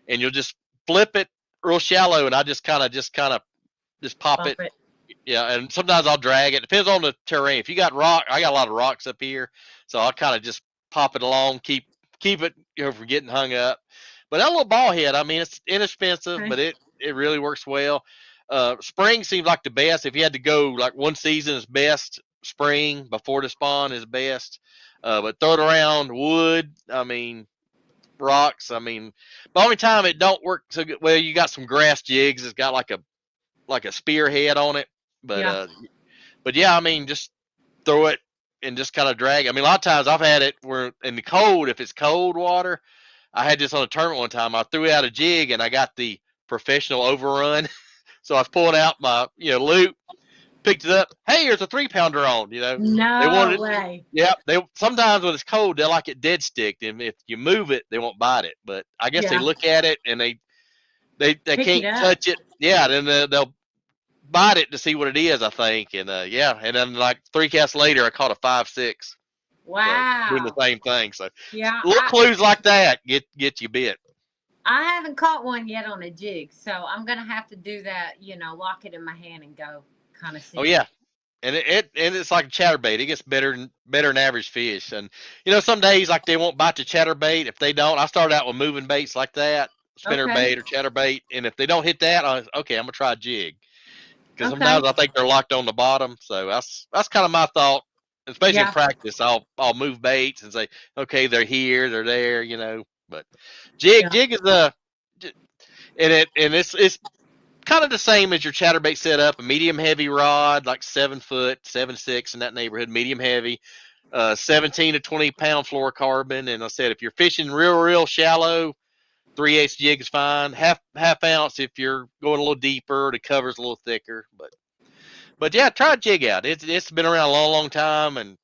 and you'll just flip it real shallow, and I just pop Bump it. it. Yeah, and sometimes I'll drag it. Depends on the terrain. If you got rock, I got a lot of rocks up here, so I'll kind of just pop it along, keep it, from getting hung up. But that little ball head, I mean, it's inexpensive, Okay. but it really works well. Spring seems like the best. If you had to go like one season is best, spring before the spawn is best. But throw it around wood. I mean, rocks. I mean, the only time it don't work so good. Well, you got some grass jigs. It's got like a like a spearhead on it. But Yeah. but yeah, I mean, just throw it and just kind of drag. I mean, a lot of times I've had it where in the cold, if it's cold water, I had this on a tournament one time. I threw out a jig and I got the professional overrun. So I was pulling out my loop, picked it up. Hey, there's a 3-pounder on. They No wanted it. way. Yeah, they sometimes when it's cold they like it dead sticked, and if you move it, they won't bite it. But I guess they Yeah. look at it and they Pick it can't up. touch it. Yeah, then they'll bite it to see what it is, I think. And yeah, and then like 3 casts later, I caught a 5.6. So doing the Wow. same thing. So Yeah. little clues like that get you bit. I haven't caught one yet on a jig, so I'm gonna have to do that. Lock it in my hand and go, kind of Oh see. yeah, and it's like a chatterbait. It gets better than average fish. And some days like they won't bite the chatterbait. If they don't, I start out with moving baits like that, spinner Okay. bait or chatterbait. And if they don't hit that, okay, I'm gonna try a jig. Because Okay. sometimes I think they're locked on the bottom. So that's kind of my thought. Especially in Yeah. practice, I'll move baits and say, okay, they're here, they're there. But jig is it's kind of the same as your chatterbait setup, a medium heavy rod, like 7 foot, 7.6 in that neighborhood, medium heavy, 17 to 20 pound fluorocarbon. And I said, if you're fishing real shallow, 3/8 jig is fine. Half ounce if you're going a little deeper, the cover's a little thicker. But yeah, try a jig out. It's been around a long time, and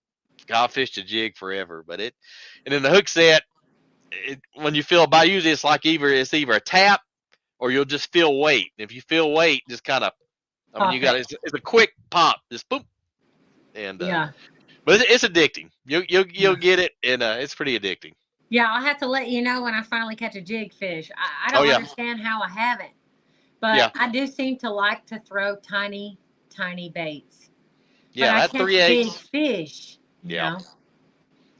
God, I fished a jig forever. And then the hook set, when you feel by usually it's either a tap or you'll just feel weight. If you feel weight, just kind of, I mean, Pop you got it. it's a quick pop, just boom, and Yeah. but it's addicting. You'll Yeah. get it, and it's pretty addicting. Yeah. I'll have to let you know when I finally catch a jig fish. I Oh don't yeah, understand how I haven't, but yeah, I do seem to like to throw tiny, tiny baits. But yeah. I That catch three big eighths, fish. You yeah, know.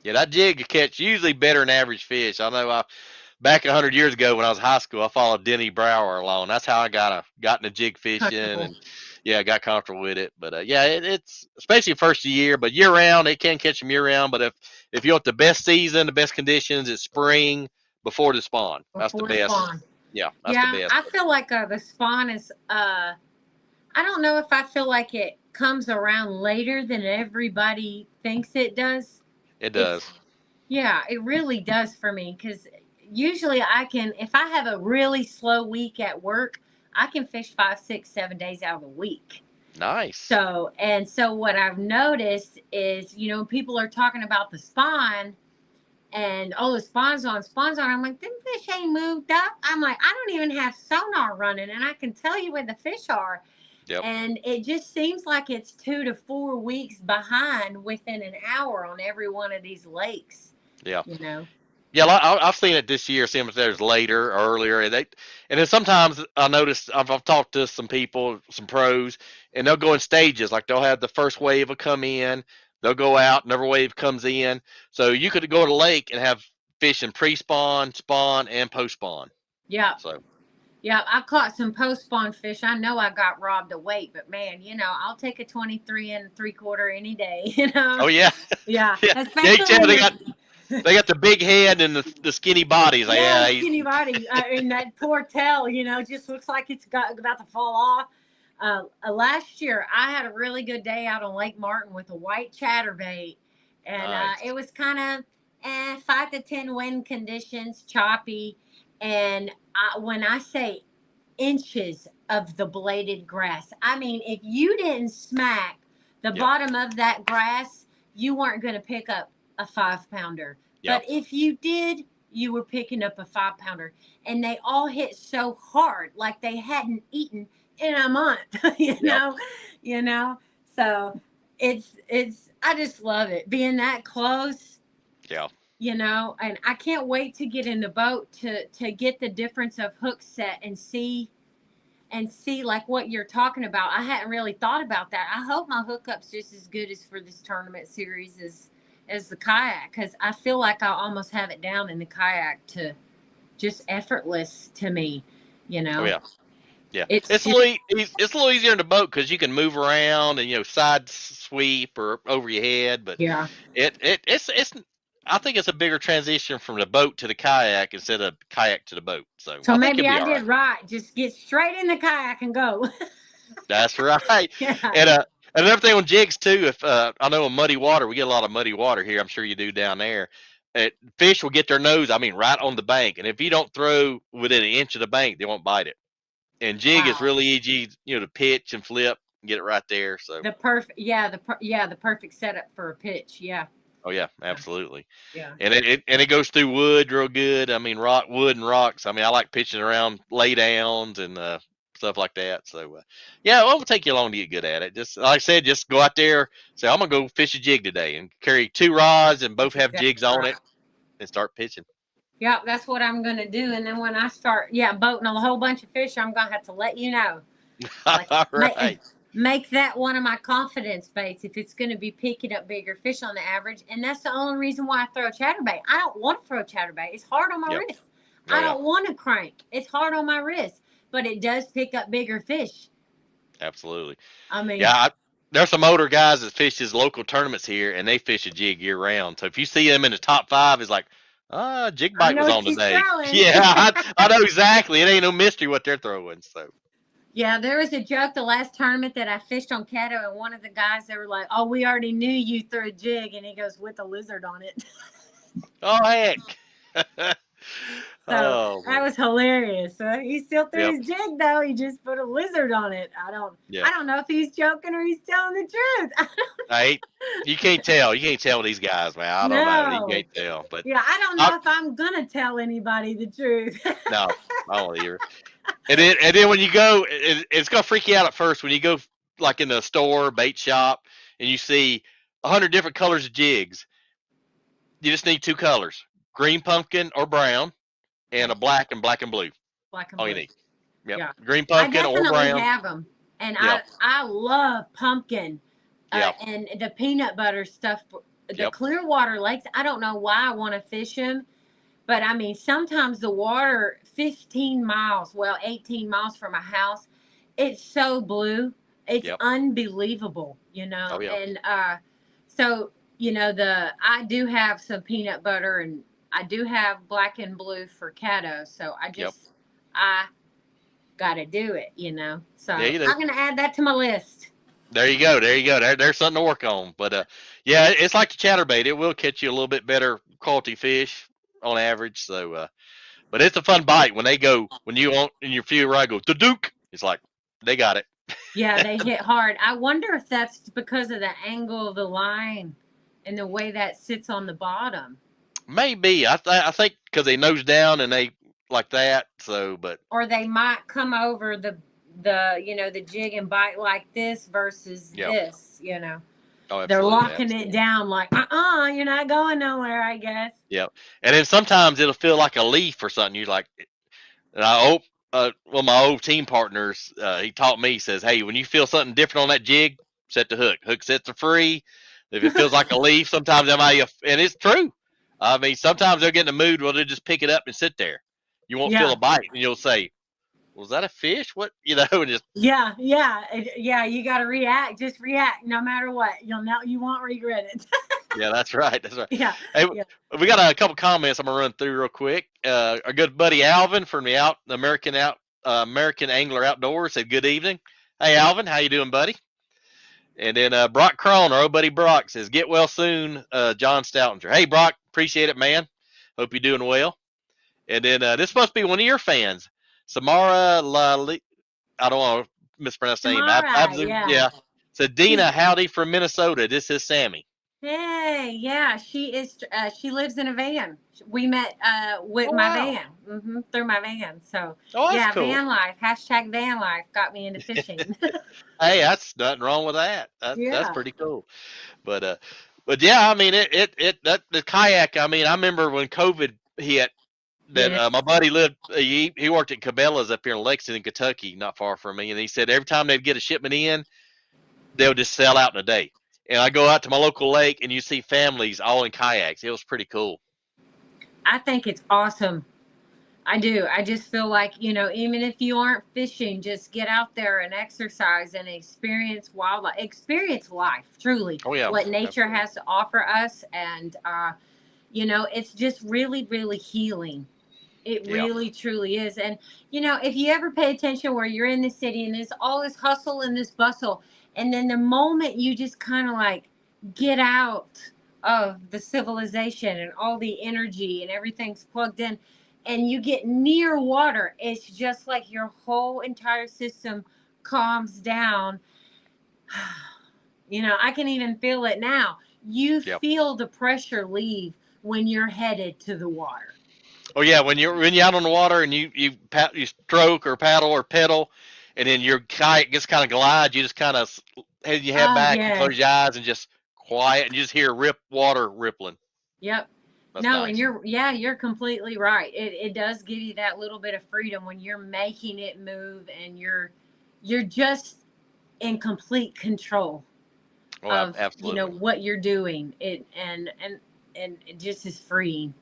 yeah. That jig will catch usually better than average fish. I know. Back 100 years ago when I was in high school, I followed Denny Brower along. That's how I got into jig fishing, Comfortable. and yeah, got comfortable with it. But yeah, it's especially first of the year, but year round it can catch them year round. But if you want the best season, the best conditions, it's spring before the spawn. That's the Before best. spawn. Yeah, that's the Yeah, best. I feel like the spawn is. I don't know if I feel like it comes around later than everybody thinks it does. It It's does. Yeah, it really does for me because usually I can, if I have a really slow week at work, I can fish 5, 6, 7 days out of the week. Nice. So what I've noticed is, people are talking about the spawn and oh, the spawn's on. I'm like, them fish ain't moved up. I'm like, I don't even have sonar running, and I can tell you where the fish are. Yep. And it just seems like it's 2 to 4 weeks behind within an hour on every one of these lakes. Yeah. You know. Yeah, I've seen it this year. Seeing if there's later or earlier, and then sometimes I noticed I've talked to some people, some pros, and they'll go in stages. Like they'll have the first wave will come in, they'll go out, another wave comes in. So you could go to the lake and have fish in pre-spawn, spawn, and post-spawn. Yeah. So Yeah, I caught some post spawn fish. I know I got robbed of weight, but man, I'll take a 23 3/4 any day, oh yeah, Yeah, yeah, yeah. You can especially tell when they got the big head and the skinny bodies. Like, yeah, yeah, skinny body, and that poor tail, just looks like it's about to fall off. Last year, I had a really good day out on Lake Martin with a white chatterbait, and nice. it was kind of 5 to 10 wind conditions, choppy, and when I say inches of the bladed grass, I mean if you didn't smack the Yep, bottom of that grass, you weren't going to pick up a 5 pounder. yep, But if you did, you were picking up a 5 pounder, and they all hit so hard, like they hadn't eaten in a month. you yep, know, you know. So it's. I just love it being that close. yeah. And I can't wait to get in the boat to get the difference of hook set and see like what you're talking about. I hadn't really thought about that. I hope my hookup's just as good as for this tournament series as the kayak, because I feel like I almost have it down in the kayak to just effortless to me. You Oh know, yeah. Yeah, it's it's a just little easier in the boat because you can move around and side sweep or over your head. But yeah. it's I think it's a bigger transition from the boat to the kayak instead of kayak to the boat. So So I think you'll maybe be I all did right. right. Just get straight in the kayak and go. That's right. Yeah. And another thing on jigs too. If I know in muddy water, we get a lot of muddy water here. I'm sure you do down there. Fish will get their nose. I mean, right on the bank. And if you don't throw within an inch of the bank, they won't bite it. And jig is Wow. really easy, to pitch and flip and get it right there. So, The perfect setup for a pitch. Yeah. oh yeah, absolutely. Yeah. And it goes through wood real good. I mean, wood and rocks. I mean, I like pitching around lay downs and stuff like that. So, yeah, well, it'll take you long to get good at it. Just like I said, just go out there, say I'm gonna go fish a jig today, and carry 2 rods and both That's have jigs exactly on right. it, and start pitching. Yeah, that's what I'm gonna do. And then when I start, boating a whole bunch of fish, I'm gonna have to let you know. Like All make right. make that one of my confidence baits if it's gonna be picking up bigger fish on the average. And that's the only reason why I throw a chatterbait. I don't want to throw a chatterbait. It's hard on my Yep. wrist. Oh I yeah. don't want to crank. It's hard on my wrist, but it does pick up bigger fish. Absolutely. I mean, Yeah, there's some older guys that fishes local tournaments here, and they fish a jig year round. So if you see them in the top 5, it's like, jig I bite know was what on she's today. throwing. Yeah, I know exactly. It ain't no mystery what they're throwing. So, Yeah, there was a joke the last tournament that I fished on Caddo, and one of the guys, they were like, "Oh, we already knew you threw a jig," and he goes, "With a lizard on it." oh heck. So Oh that man. was hilarious. He still threw Yep. his jig though. He just put a lizard on it. Yeah. I don't know if he's joking or he's telling the truth. I You can't tell. You can't tell these guys, man. I don't know. You No. can't tell. But Yeah, I don't I know if I'm gonna tell anybody the truth. no, I don't either. And then when you go, it's gonna freak you out at first when you go like in the store, bait shop, and you see 100 different colors of jigs. You just need 2 colors: green pumpkin or brown, and a black and blue. Black and All you blue. need. Yep. Yeah, Green I pumpkin or definitely brown. have them, and Yep. I love pumpkin, Yep. and the peanut butter stuff. The Yep. Clearwater lakes. I don't know why I want to fish them, but I mean sometimes the water 15 miles, well 18 miles from my house, it's so blue. It's Yep. unbelievable, Oh yeah. and so the I do have some peanut butter and I do have black and blue for Caddo, so Yep. I got to do it, So Yeah, you do. I'm going to add that to my list. There you go. There you go. There's something to work on. But yeah, it's like the chatterbait. It will catch you a little bit better quality fish on average. So, but it's a fun bite when they go when you on in your few ride go the Duke. It's like they got it. Yeah, they hit hard. I wonder if that's because of the angle of the line and the way that sits on the bottom. Maybe I think because they nose down and they like that. So, but Or they might come over the jig and bite like this versus yeah. this. Oh, They're absolutely, locking it absolutely. down like, you're not going nowhere, I guess. Yeah. And then sometimes it'll feel like a leaf or something. You like, and I hope. One of my old team partners, he taught me. He says, "Hey, when you feel something different on that jig, set the hook. Hook sets are free. If it feels like a leaf, sometimes they might, and it's true. I mean, sometimes they'll get in the mood where they'll just pick it up and sit there. You won't feel Yeah. a bite, and you'll say, "Was that a fish? What?" And just Yeah. You got to react. Just react, no matter what. You won't regret it. yeah, that's right, that's right. Yeah, Hey, yeah. we got a couple comments I'm gonna run through real quick. Our good buddy Alvin from the American Angler Outdoors said, "Good evening." Hey, Alvin, how you doing, buddy? And then Brock Crone, our old buddy Brock, says, "Get well soon, John Stoutinger." Hey, Brock, appreciate it, man. Hope you're doing well. And then this must be one of your fans, Samara Lali. I don't want to mispronounce the name. Tomorrow, yeah. Yeah. So She's Dena, howdy from Minnesota. This is Sammy. Hey, yeah. She is. She lives in a van. We met with Oh my wow. van, through my van. So Oh, that's yeah, cool. van life. #van life got me into fishing. Hey, that's nothing wrong with that. That's Yeah. pretty cool. But yeah, I mean that the kayak. I mean, I remember when COVID hit. That Yes. my buddy lived. He worked at Cabela's up here in Lexington, Kentucky, not far from me, and he said every time they'd get a shipment in, they'll just sell out in a day. And I go out to my local lake, and you see families all in kayaks. It was pretty cool. I think it's awesome. I do. I just feel like, even if you aren't fishing, just get out there and exercise and experience wildlife, experience life, truly, Oh yeah, what nature absolutely. has to offer us. And, it's just really, really healing. It Yeah. really truly is. And if you ever pay attention where you're in the city and there's all this hustle and this bustle, and then the moment you just kind of like get out of the civilization and all the energy and everything's plugged in and you get near water, it's just like your whole entire system calms down. I can even feel it now. You Yeah. feel the pressure leave when you're headed to the water. Oh yeah, when you're out on the water and you stroke or paddle or pedal, and then your kayak just kind of glides, you just kind of head your head Oh, back, you close yes. your eyes and just quiet, and you just hear water rippling. Yep. That's No, and nice. you're completely right. It does give you that little bit of freedom when you're making it move and you're just in complete control Oh, of, absolutely. what you're doing. And it just is freeing.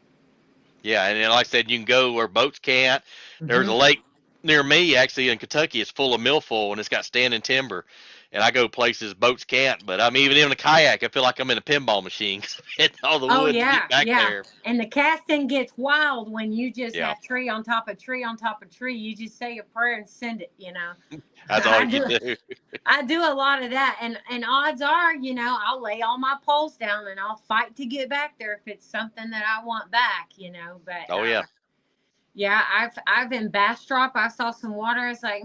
Yeah, and then like I said, you can go where boats can't. There's a Hmm. lake near me, actually in Kentucky. It's full of milfoil and it's got standing timber. And I go places boats can't. But I'm even in a kayak. I feel like I'm in a pinball machine 'cause I'm hitting all the Oh, wood to yeah, get back yeah. there. And the casting gets wild when you just Yeah, have tree on top of tree on top of tree. You just say a prayer and send it. that's all I you do. do. I do a lot of that, and odds are, I'll lay all my poles down and I'll fight to get back there if it's something that I want back. But Oh yeah, yeah, I've in Bastrop. I saw some water. I was like,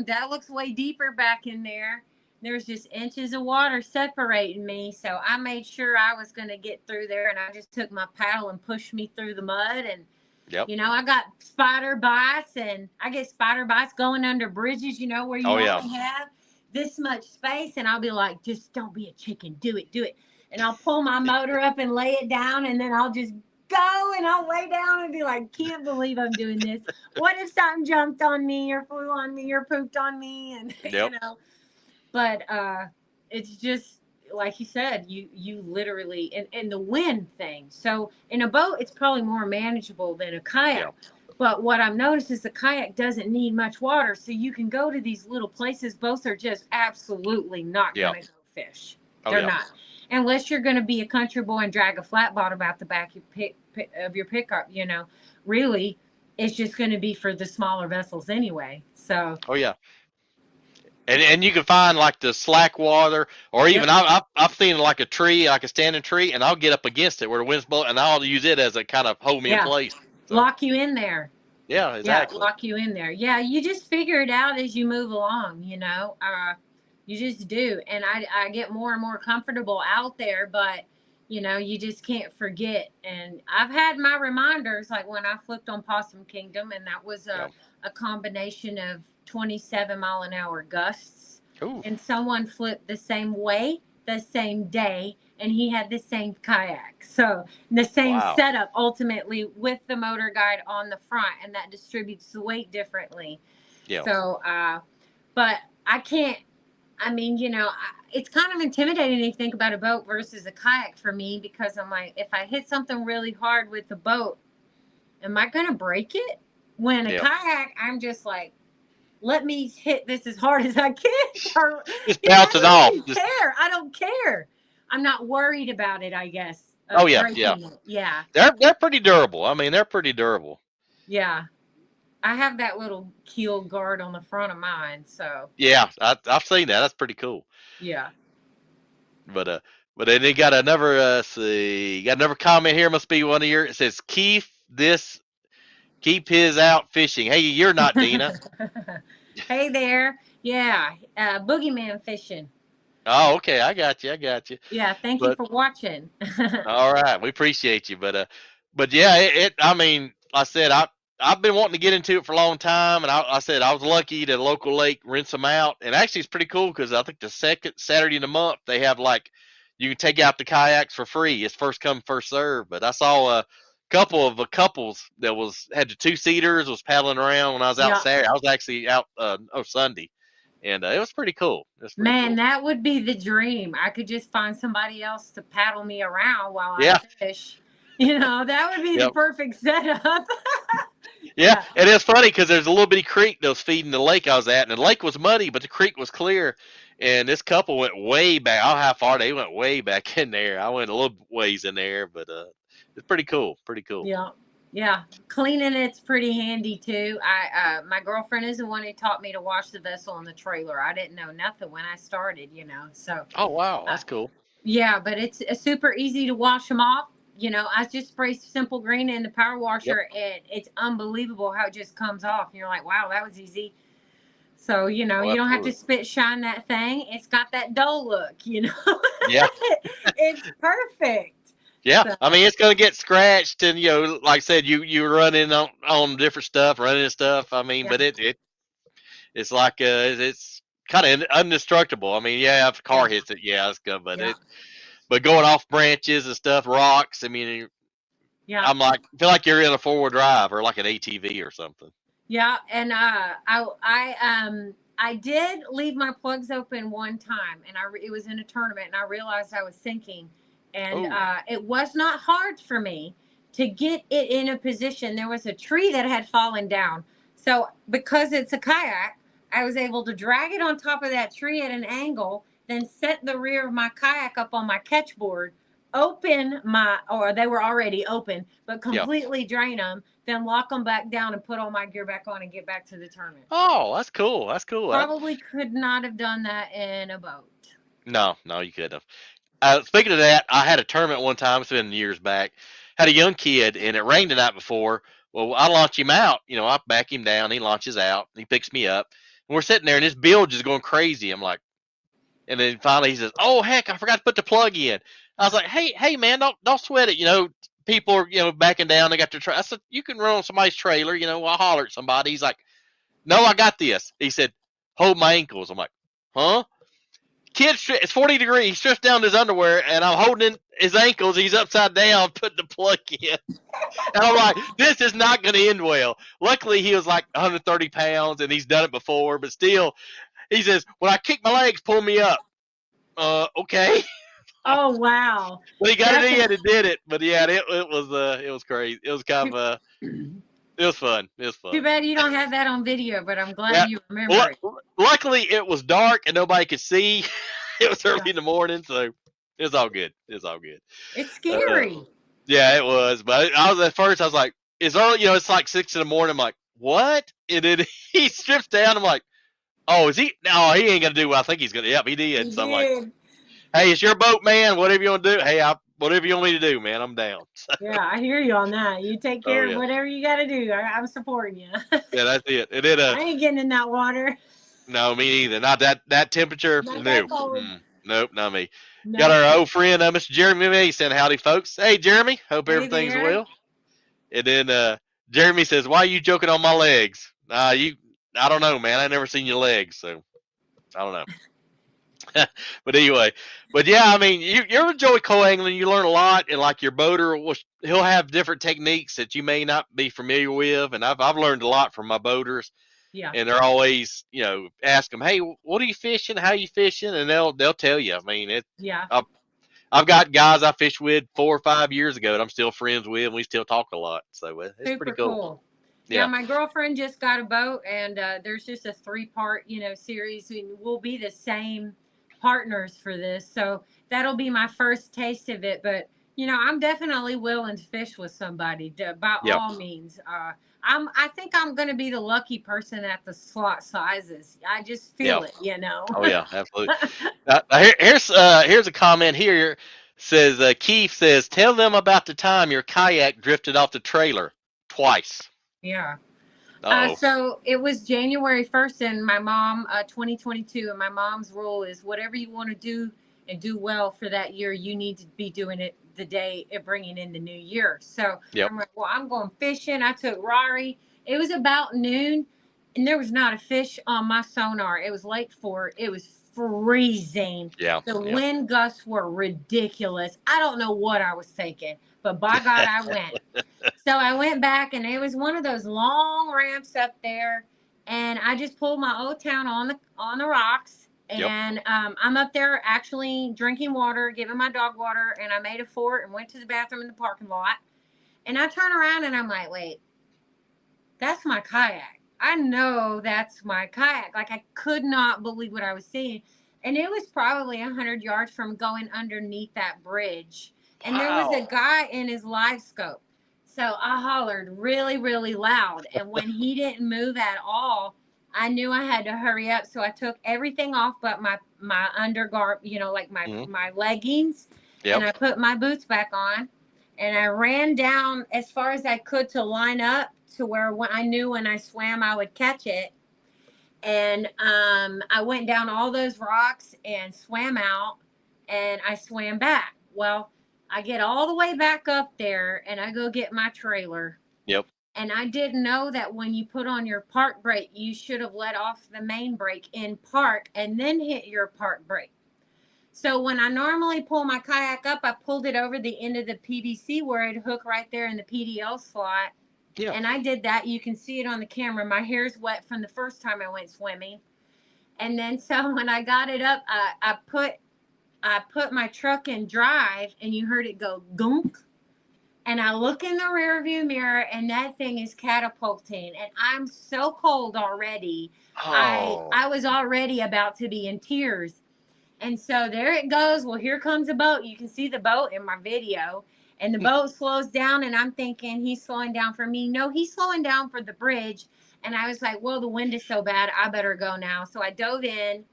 that looks way deeper back in there. There's just inches of water separating me, so I made sure I was going to get through there, and I just took my paddle and pushed me through the mud. And yep. I got spider bites, and I get spider bites going under bridges, where Oh you yeah, only have this much space. And I'll be like, just don't be a chicken. Do it, do it. And I'll pull my motor up and lay it down, and then I'll just go and I'll lay down and be like, can't believe I'm doing this. What if something jumped on me or flew on me or pooped on me? And, yep. but it's just like you said, you literally and the wind thing. So in a boat, it's probably more manageable than a Yeah, kayak. But what I've noticed is the kayak doesn't need much water, so you can go to these little places. Boats are just absolutely not yeah. going to go fish. Oh They're yeah, not, unless you're going to be a country boy and drag a flat bottom out the back of your pickup. Really, it's just going to be for the smaller vessels anyway. So, oh yeah. And you can find like the slack water, or even yep, I've seen like a tree, like a standing tree, and I'll get up against it where the wind's blowing, and I'll use it as a kind of hold me in yeah, place. So lock you in there. yeah, Yeah, exactly. lock you in there. Yeah, you just figure it out as you move along, you just do. And I get more and more comfortable out there, but you just can't forget. And I've had my reminders, like when I flipped on Possum Kingdom, and that was Yeah. a combination of 27-mile-an-hour gusts, Ooh. and someone flipped the same way, the same day, and he had the same kayak. So the same Wow. setup ultimately with the motor guide on the front, and that distributes the weight differently. Yeah. So, but I can't, I mean, it's kind of intimidating if you think about a boat versus a kayak for me, because I'm like, if I hit something really hard with the boat, am I going to break it? When a Yeah. kayak, I'm just like, let me hit this as hard as I can. Or, Just bounce I it don't off. even Just care. I don't care. I'm not worried about it, I guess, oh of yeah, yeah. breaking it. Yeah. They're pretty durable. I mean, they're pretty durable. Yeah. I have that little keel guard on the front of mine. So, Yeah, I've seen that. That's pretty cool. yeah. But but then they got another see, got another comment here. Must be one of your. It says keep his out fishing. Hey, you're not Dena. Hey there. Yeah. Boogeyman fishing. Oh, okay. I got you. I got you. Yeah. Thank you But for watching. all right, we appreciate you. But yeah, I mean, like I said, I've been wanting to get into it for a long time, and I said I was lucky that a local lake rents them out, and actually it's pretty cool because I think the second Saturday in the month they have like you can take out the kayaks for free. It's first come first serve. But I saw a couple of couples that had the two seaters was paddling around when I was out Yeah. Saturday. I was actually out Sunday, and it was pretty cool. It was pretty Man, cool. that would be the dream. I could just find somebody else to paddle me around while I Yeah. fish. That would be the Yep. perfect setup. Yeah, Yeah. and it's funny because there's a little bitty creek that was feeding the lake I was at, and the lake was muddy, but the creek was clear. And this couple went way back. I don't know how far they went way back in there. I went a little ways in there, but it's pretty cool. Pretty cool. Yeah. Yeah, cleaning it's pretty handy too. My girlfriend is the one who taught me to wash the vessel in the trailer. I didn't know nothing when I started, So, Oh wow, uh, that's cool. yeah, but it's super easy to wash them off. I just spray Simple Green in the power Yep. washer, and it's unbelievable how it just comes off. And you're like, wow, that was easy. So, Oh, you don't have to absolutely. spit shine that thing. It's got that dull look. Yeah. It's perfect. Yeah, So, I mean it's gonna get scratched, and like I said, you running on different stuff, running and stuff. I mean, yeah, but it's like it's kind of indestructible. I mean, yeah, if a car yeah, hits it, yeah, it's good, yeah, but going off branches and stuff, rocks. I mean, yeah. I'm like feel like you're in a 4-wheel drive or like an ATV or something. Yeah, and I did leave my plugs open one time, and it was in a tournament, and I realized I was sinking, and Oh, it was not hard for me to get it in a position. There was a tree that had fallen down, so because it's a kayak, I was able to drag it on top of that tree at an angle, then set the rear of my kayak up on my catchboard, or they were already open, but yeah. completely drain them, then lock them back down and put all my gear back on and get back to the tournament. Oh, that's cool. That's cool. Probably could not have done that in a boat. No, no, you couldn't have. Speaking of that, I had a tournament one time. It's been years back. Had a young kid, and it rained the night before. Well, I launch him out. I back him down. He launches out. He picks me up, and we're sitting there, and his bilge is going crazy. I'm like, and then finally he says, "Oh heck, I forgot to put the plug in." I was like, "Hey man, don't sweat it. People are backing down. They got their I said, "You can run on somebody's trailer. I'll holler at somebody." He's like, "No, I got this." He said, "Hold my ankles." I'm like, "Huh?" Kid, it's 40 degrees. He strips down his underwear, and I'm holding his ankles. He's upside down, putting the plug in. And I'm like, this is not going to end well. Luckily, he was like 130 pounds, and he's done it before. But still, he says, when I kick my legs, pull me up. Okay. Oh wow, Well, he got it that's a, in and did it. But yeah, it was crazy. It was kind too, of it was fun. It was too fun. bad you don't have that on video, but I'm glad Yeah. you remember Well, it. luckily, it was dark and nobody could see. It was early Yeah, in the morning, so it's all good. It's all good. it's Uh, scary. Yeah, it was. But I was at first. I was like, "It's early." It's like 6 in the morning. I'm like, "What?" And then he strips down. I'm like, "Oh, is he? No, he ain't gonna do what I think he's gonna." Yep, he did. You So I'm like, did. "Hey, it's your boat, man. Whatever you want to do. Hey, whatever you want me to do, man. I'm down." Yeah, I hear you on that. You take Oh care of yeah, whatever you got to do. I'm supporting you. yeah, that's it. And then I ain't getting in that water. no, me neither. Not that temperature. Not that No, cold. nope, not me. Got No. our old friend, Mr. Jeremy May, saying howdy, folks. Hey, Jeremy. Hope Hey everything's there. well. And then Jeremy says, "Why are you joking on my legs?" I don't know, man. I never seen your legs, so I don't know. But anyway, but yeah, I mean, you enjoy co-angling. You learn a lot, and like your boater, he'll have different techniques that you may not be familiar with, and I've learned a lot from my boaters, Yeah. and they're always ask them, "Hey, what are you fishing? How are you fishing?" And they'll tell you. I mean, Yeah. I've, I've got guys I fished with 4 or 5 years ago that I'm still friends with, and we still talk a lot. So it's pretty Super cool. cool. Yeah, Yeah. my girlfriend just got a boat, and there's just a three-part, series. We'll be the same partners for this, so that'll be my first taste of it. But I'm definitely willing to fish with somebody by Yeah. all means. I think I'm going to be the lucky person at the slot sizes. I just Yeah. feel it. Oh yeah, absolutely. Here's a comment here. Says Keith says, "Tell them about the time your kayak drifted off the trailer twice." Yeah. Oh. So it was January 1st, and my mom, 2022, and my mom's rule is whatever you want to do and do well for that year, you need to be doing it the day of bringing in the new year. So Yep. I'm like, well, I'm going fishing. I took Rari. It was about noon, and there was not a fish on my sonar. It was late for it. It was freezing. Yeah. The Yeah. wind gusts were ridiculous. I don't know what I was thinking, but by God, I went. So I went back, and it was one of those long ramps up there, and I just pulled my old town on the rocks, Yep. and I'm up there actually drinking water, giving my dog water, and I made a fort and went to the bathroom in the parking lot, and I turn around and I'm like, wait, that's my kayak. I know that's my kayak. Like I could not believe what I was seeing, and it was probably 100 yards from going underneath that bridge, and there was a Wow. guy in his live scope. So I hollered really, really loud. And when he didn't move at all, I knew I had to hurry up. So I took everything off but my undergarment, like Hmm. my leggings, and Yep. I put my boots back on. And I ran down as far as I could to line up to where when I knew when I swam I would catch it. And I went down all those rocks and swam out, and I swam back. Well, I get all the way back up there, and I go get my trailer. Yep. And I didn't know that when you put on your park brake, you should have let off the main brake in park and then hit your park brake. So when I normally pull my kayak up, I pulled it over the end of the PVC where it'd hook right there in the PDL slot. Yeah. And I did that. You can see it on the camera. My hair's wet from the first time I went swimming. And then so when I got it up, I put my truck in drive, and you heard it go gunk. And I look in the rear view mirror, and that thing is catapulting, and I'm so cold already. I Oh. I was already about to be in tears. And so there it goes. Well, here comes a boat. You can see the boat in my video. And the boat slows down, and I'm thinking he's slowing down for me. No, he's slowing down for the bridge. And I was like, well, the wind is so bad, I better go now. So I dove in,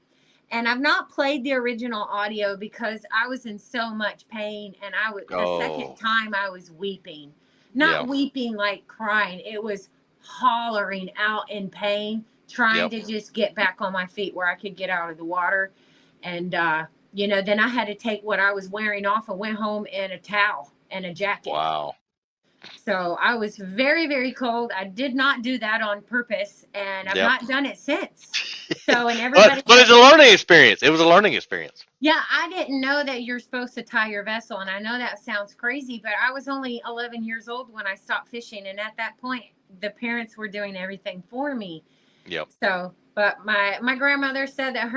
and I've not played the original audio because I was in so much pain. And the second Oh. time I was weeping, Yeah. not weeping like crying. It was hollering out in pain, trying Yep. to just get back on my feet where I could get out of the water. And, then I had to take what I was wearing off and went home in a towel and a jacket. Wow. So I was very, very cold. I did not do that on purpose, and I've Yep. not done it since. So, and But everybody, it's a learning experience. It was a learning experience. yeah, I didn't know that you're supposed to tie your vessel. And I know that sounds crazy, but I was only 11 years old when I stopped fishing. And at that point, the parents were doing everything for me. Yep. So, but my grandmother said that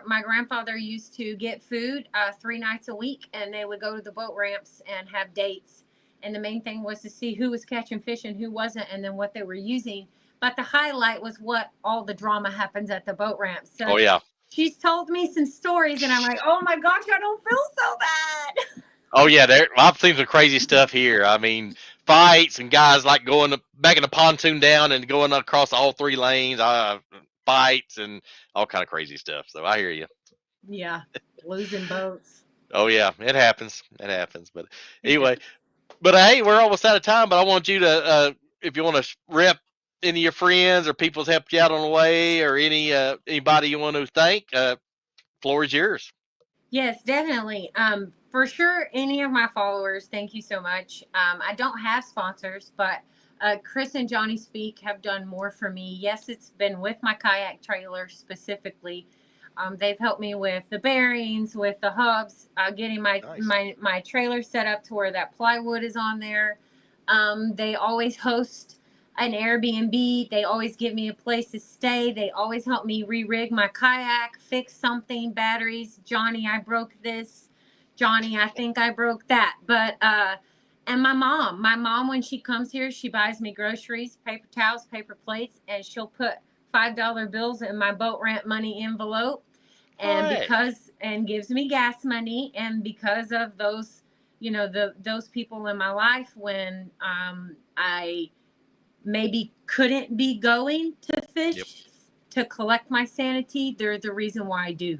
my grandfather used to get food 3 nights a week, and they would go to the boat ramps and have dates. And the main thing was to see who was catching fish and who wasn't, and then what they were using. But the highlight was what all the drama happens at the boat ramps. So Oh yeah. she's told me some stories, and I'm like, oh my gosh, I don't feel so bad. Oh yeah. I've seen some crazy stuff here. I mean, fights and guys like backing the pontoon down and going across all three lanes. Fights and all kind of crazy stuff. So I hear you. Yeah, losing boats. Oh yeah, it happens. It happens. But It anyway, does. but hey, we're almost out of time. But I want you to, if you want to rep any of your friends or people's helped you out on the way, or anybody you want to thank, floor is yours. Yes, definitely. For sure, any of my followers, thank you so much. I don't have sponsors, but Chris and Johnny Speak have done more for me. Yes, it's been with my kayak trailer specifically. They've helped me with the bearings, with the hubs, getting my, Nice. my my trailer set up to where that plywood is on there. They always host an Airbnb. They always give me a place to stay. They always help me re-rig my kayak, fix something, batteries. Johnny, I broke this. Johnny, I think I broke that. But and my mom when she comes here, she buys me groceries, paper towels, paper plates, and she'll put $5 bills in my boat rent money envelope. And Hey. and gives me gas money, and because of those, those people in my life when I maybe couldn't be going to Yep. fish to collect my sanity, they're the reason why I do.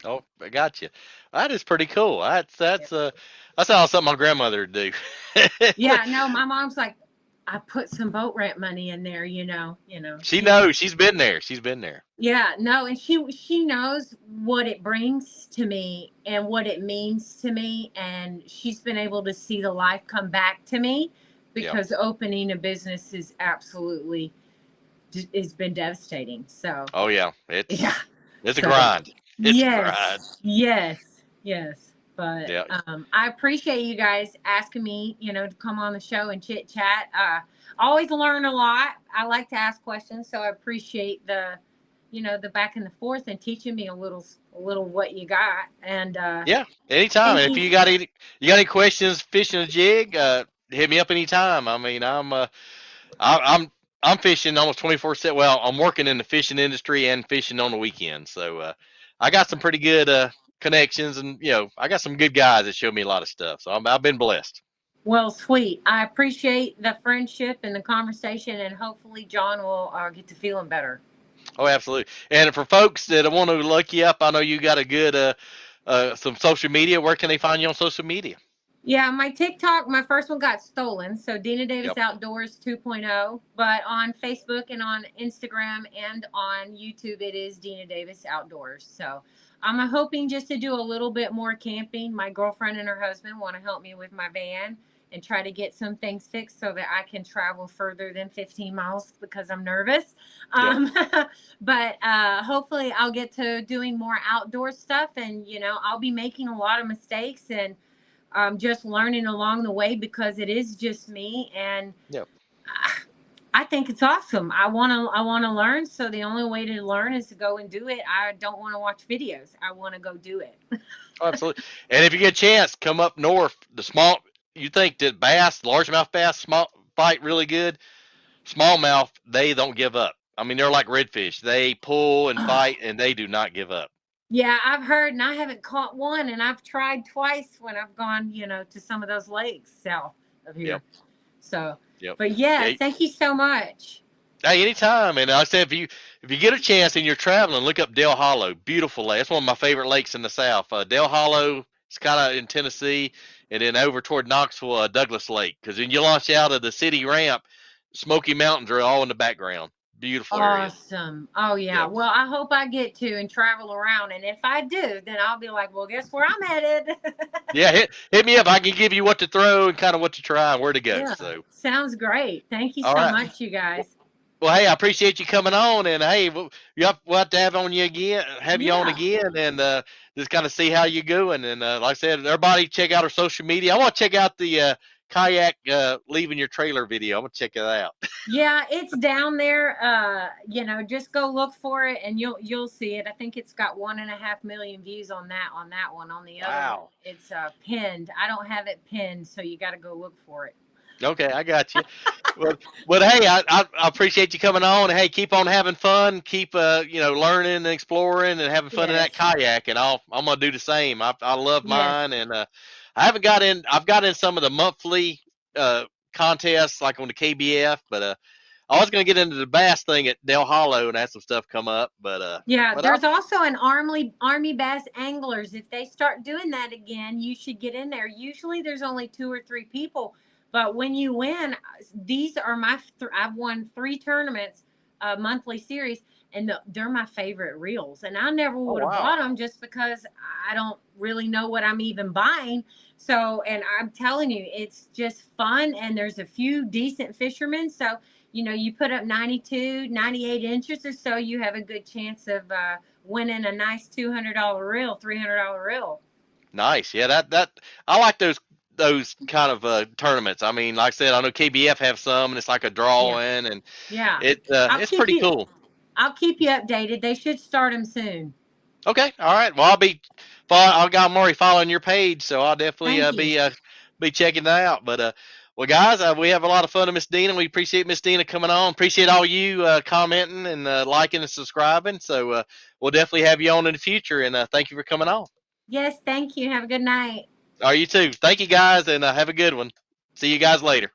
Oh, I got you. That is pretty cool. Yep. That's all something my grandmother would do. Yeah, no, my mom's like, I put some boat rent money in there, She knows. She's been there. She's been there. yeah, no, and she knows what it brings to me and what it means to me, and she's been able to see the life come back to me Yeah. because opening a business is absolutely has been devastating. So, Oh yeah. yeah. It's a So, grind. It's a grind. yes. But Yeah. I appreciate you guys asking me, to come on the show and chit chat. I always learn a lot. I like to ask questions, so I appreciate the back and the forth and teaching me a little what you got. And Yeah. Anytime. thank If you. you got any questions fishing a jig, hit me up anytime. I mean, I'm fishing almost 24/7. Well, I'm working in the fishing industry and fishing on the weekend. So I got some pretty good connections, and I got some good guys that show me a lot of stuff. So I've been blessed. Well, sweet. I appreciate the friendship and the conversation, and hopefully John will get to feeling better. Oh, absolutely. And for folks that want to look you up, I know you got a good some social media. Where can they find you on social media? Yeah, my TikTok, my first one got stolen. So Dena Davis Yep. Outdoors 2.0. But on Facebook and on Instagram and on YouTube, it is Dena Davis Outdoors. So I'm hoping just to do a little bit more camping. My girlfriend and her husband want to help me with my van and try to get some things fixed so that I can travel further than 15 miles because I'm nervous. Yep. Um, but hopefully I'll get to doing more outdoor stuff, and, I'll be making a lot of mistakes and just learning along the way because it is just me, and Yep. I think it's awesome. I want to learn, so the only way to learn is to go and do it. I don't want to watch videos. I want to go do it. Oh, absolutely. And if you get a chance, come up north. The small, you think that bass, largemouth bass, small fight really good. Smallmouth, they don't give up. I mean, they're like redfish. They pull and fight, and they do not give up. Yeah, I've heard, and I haven't caught one, and I've tried twice when I've gone, to some of those lakes south of Yep. here. So, Yep. but yeah, Yeah. thank you so much. Hey, anytime. And like I said, if you get a chance and you're traveling, look up Del Hollow. Beautiful lake. That's one of my favorite lakes in the South. Del Hollow. It's kind of in Tennessee, and then over toward Knoxville, Douglas Lake. Because when you launch out of the city ramp, Smoky Mountains are all in the background. Beautiful area. Awesome. Oh yeah. Yep. Well, I hope I get to and travel around. And if I do, then I'll be like, well, guess where I'm headed? Yeah, hit me up. I can give you what to throw and kind of what to try and where to go. Yeah. So, Sounds great. Thank you all so right. much, you guys. Well, hey, I appreciate you coming on, and hey, we'll have to have you on Yeah. again, and just kind of see how you're going. And like I said, everybody check out our social media. I want to check out the kayak leaving your trailer video. I'm gonna check it out. Yeah, it's down there. Just go look for it and you'll see it. I think it's got 1.5 million views on that one. On the other one, Wow. it's pinned. I don't have it pinned, so you got to go look for it. Okay, I got you. Well, hey, I appreciate you coming on. Hey, keep on having fun. Keep learning and exploring and having fun in that Yes. kayak. And I'm gonna do the same. I love Yes. mine, and I haven't got in. I've got in some of the monthly uh, contests like on the KBF, but I was gonna get into the bass thing at Del Hollow and have some stuff come up. Yeah, But there's also an Army Bass Anglers. If they start doing that again, you should get in there. Usually there's only 2 or 3 people, but when you win, these are I've won 3 tournaments, a monthly series, and they're my favorite reels. And I never oh would have wow, bought them just because I don't really know what I'm even buying. So, and I'm telling you, it's just fun, and there's a few decent fishermen. So you put up 92, 98 inches or so, you have a good chance of winning a nice $200 reel, $300 reel. nice. Yeah, that I like those kind of tournaments. I mean, like I said, I know KBF have some, and it's like a Yeah. drawing, and Yeah. I'll it's keep pretty you cool. I'll keep you updated. They should start them soon. Okay, all right. Well, I'm already following your page, so I'll definitely Thank you. be checking that out. But well, guys, we have a lot of fun with Miss Dena. We appreciate Miss Dena coming on. Appreciate all you commenting and liking and subscribing. So we'll definitely have you on in the future. And thank you for coming on. Yes, thank you. Have a good night. All right, you too. Thank you, guys, and have a good one. See you guys later.